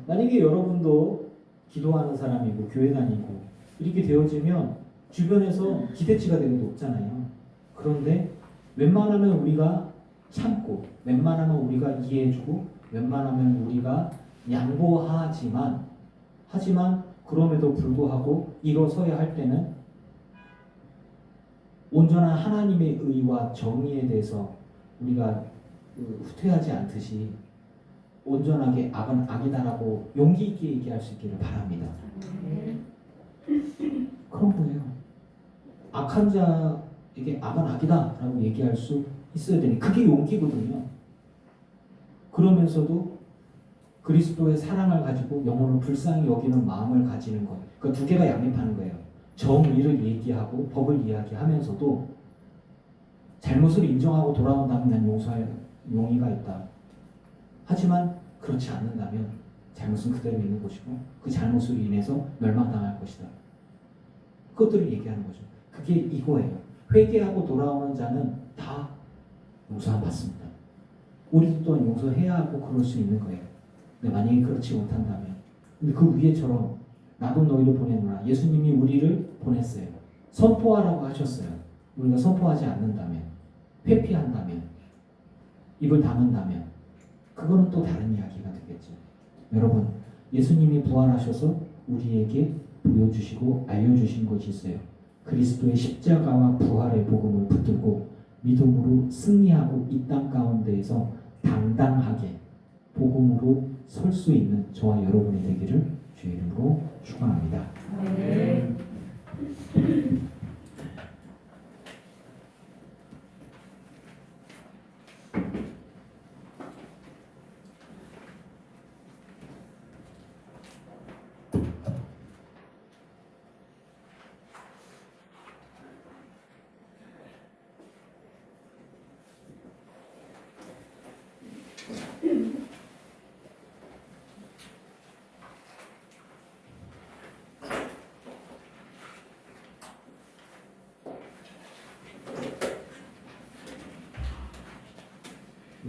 만약에 여러분도 기도하는 사람이고 교회 다니고 이렇게 되어지면 주변에서 기대치가 되게 높잖아요. 그런데 웬만하면 우리가 참고, 웬만하면 우리가 이해해주고, 웬만하면 우리가 양보하지만, 하지만 그럼에도 불구하고 일어서야 할 때는 온전한 하나님의 의와 정의에 대해서 우리가 후퇴하지 않듯이 온전하게 악은 악이다라고 용기 있게 얘기할 수 있기를 바랍니다. 그런 거예요. 악한 자에게 악은 악이다라고 얘기할 수 있어야 되니 그게 용기거든요. 그러면서도 그리스도의 사랑을 가지고 영혼을 불쌍히 여기는 마음을 가지는 것. 그 두 개가 양립하는 거예요. 정의를 얘기하고 법을 이야기하면서도 잘못을 인정하고 돌아온다면 난 용서할 용의가 있다. 하지만 그렇지 않는다면 잘못은 그대로 있는 것이고 그 잘못으로 인해서 멸망당할 것이다. 그것들을 얘기하는 거죠. 그게 이거예요. 회개하고 돌아오는 자는 다 용서함 받습니다. 우리도 또한 용서해야 하고 그럴 수 있는 거예요. 근데 만약에 그렇지 못한다면, 근데 그 위에처럼 나도 너희를 보내노라. 예수님이 우리를 보냈어요. 선포하라고 하셨어요. 우리가 선포하지 않는다면, 회피한다면, 입을 다문다면 그거는 또 다른 이야기가 되겠죠. 여러분, 예수님이 부활하셔서 우리에게 보여주시고 알려주신 것이 있어요. 그리스도의 십자가와 부활의 복음을 붙들고 믿음으로 승리하고 이 땅 가운데에서 당당하게 복음으로 설 수 있는 저와 여러분이 되기를 주의 이름으로 축원합니다. 네.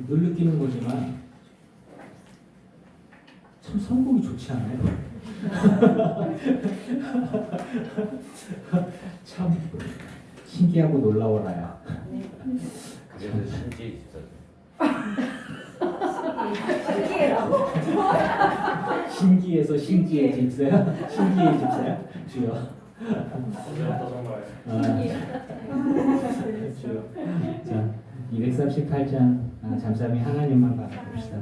늘 느끼는 거지만 참 선곡이 좋지 않아요? 참 신기하고 놀라워라야. 그래서 신지 집사죠. 신기해서 신기해 집사야? 신기해 집사야? 주여. 어제부터 정말 주여. 자, 238장 잠잠히 하나님만 바라봅시다.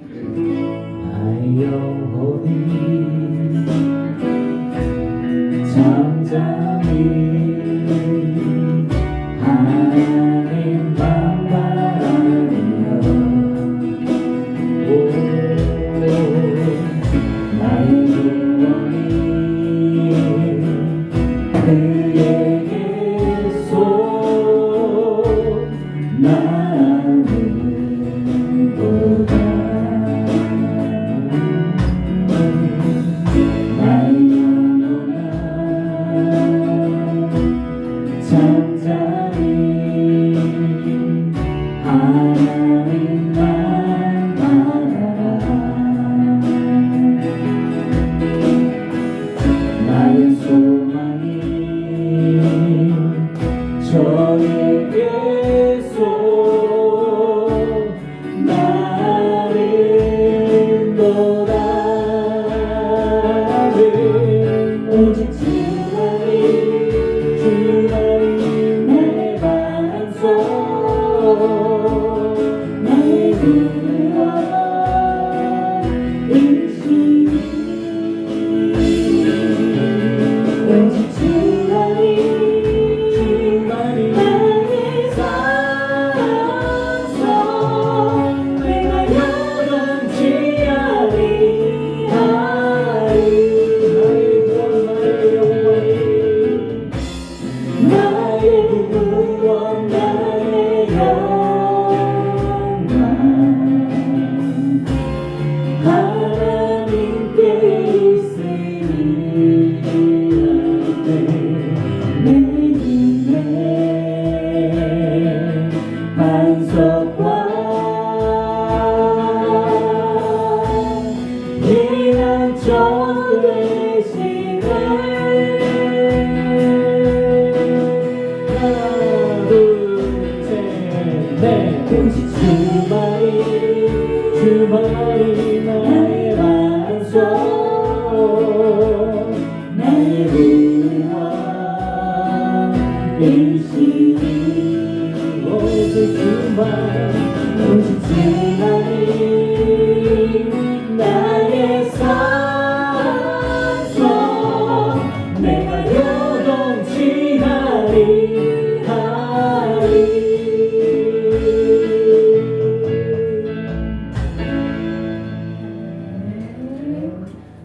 나의 영혼이 잠잠히 하나님만 바라며 나의 영혼이 그에게서 나는 도다 나의 영혼아 잠잠히 하나님만 바라라 나의 소망이 저에게서 나를 너라는 오직 주만이 나의 반석 나의 구원 의심이 오직 주만이 나의 산성 내가 영원히 하리 나의 구원 나의 구원 나의 영광 하나님께 있으리라네 내 힘의 반석과 피난처 되시네 하나 둘셋넷 오직 주만이 나의 반석 나의 구원 일시니 오직 주만이 나의 산성 내가 요동치 하리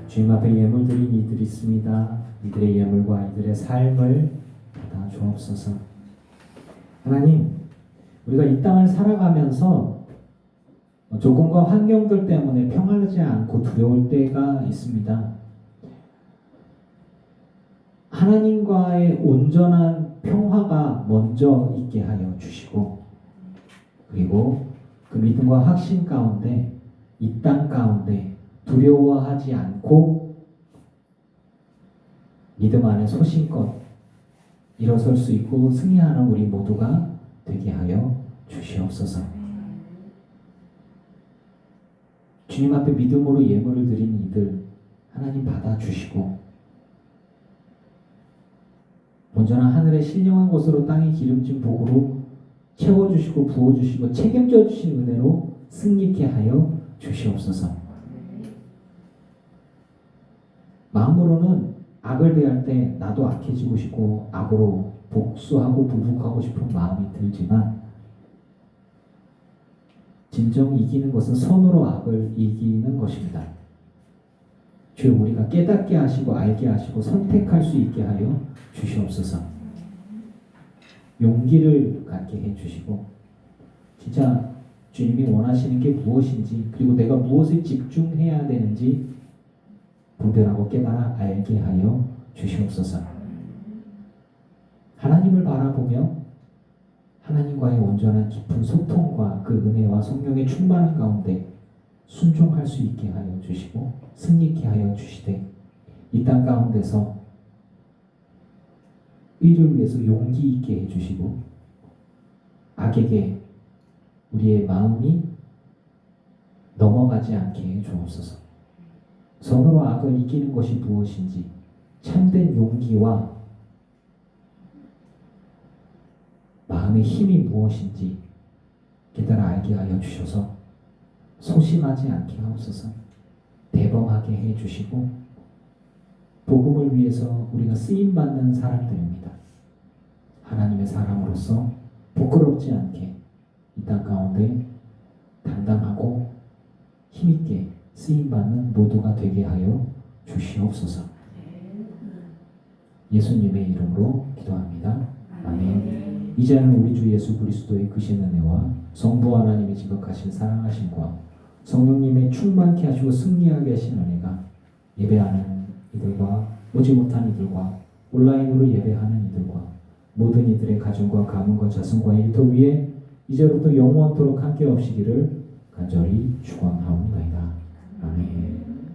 주님 앞에 예물 드린 이들이 있습니다. 이들의 예물과 이들의 삶을 받아 주옵소서. 하나님, 우리가 이 땅을 살아가면서 조건과 환경들 때문에 평안하지 않고 두려울 때가 있습니다. 하나님과의 온전한 평화가 먼저 있게 하여 주시고, 그리고 그 믿음과 확신 가운데 이 땅 가운데 두려워하지 않고 믿음 안에 소신껏 일어설 수 있고 승리하는 우리 모두가 되게 하여 주시옵소서. 주님 앞에 믿음으로 예물을 드린 이들 하나님 받아주시고 온전한 하늘의 신령한 곳으로 땅의 기름진 복으로 채워주시고 부어주시고 책임져 주신 은혜로 승리케 하여 주시옵소서. 마음으로는 악을 대할 때 나도 악해지고 싶고 악으로 복수하고 부복하고 싶은 마음이 들지만 진정 이기는 것은 선으로 악을 이기는 것입니다. 주여 우리가 깨닫게 하시고 알게 하시고 선택할 수 있게 하여 주시옵소서. 용기를 갖게 해주시고 진짜 주님이 원하시는 게 무엇인지 그리고 내가 무엇에 집중해야 되는지 분별하고 깨달아 알게 하여 주시옵소서. 하나님을 바라보며 하나님과의 온전한 깊은 소통과 그 은혜와 성령의 충만한 가운데 순종할 수 있게 하여 주시고 승리케 하여 주시되 이 땅 가운데서 의를 위해서 용기 있게 해주시고 악에게 우리의 마음이 넘어가지 않게 해 주옵소서. 선으로 악을 이기는 것이 무엇인지 참된 용기와 마음의 힘이 무엇인지 깨달아 알게 하여 주셔서 소심하지 않게 하옵소서. 대범하게 해 주시고 복음을 위해서 우리가 쓰임받는 사람들입니다. 하나님의 사람으로서 부끄럽지 않게 이 땅 가운데 당당하고 힘있게 쓰임받는 모두가 되게 하여 주시옵소서. 예수님의 이름으로 기도합니다. 아멘. 이제는 우리 주 예수 그리스도의 크신 은혜와 성부 하나님의 지극하신 사랑하심과 성령님의 충만케 하시고 승리하게 하신 은혜가 예배하는 이들과 오지 못한 이들과 온라인으로 예배하는 이들과 모든 이들의 가정과 가문과 자손과 일터 위에 이제부터 영원토록 함께 없시기를 간절히 축원하옵나이다. 아멘.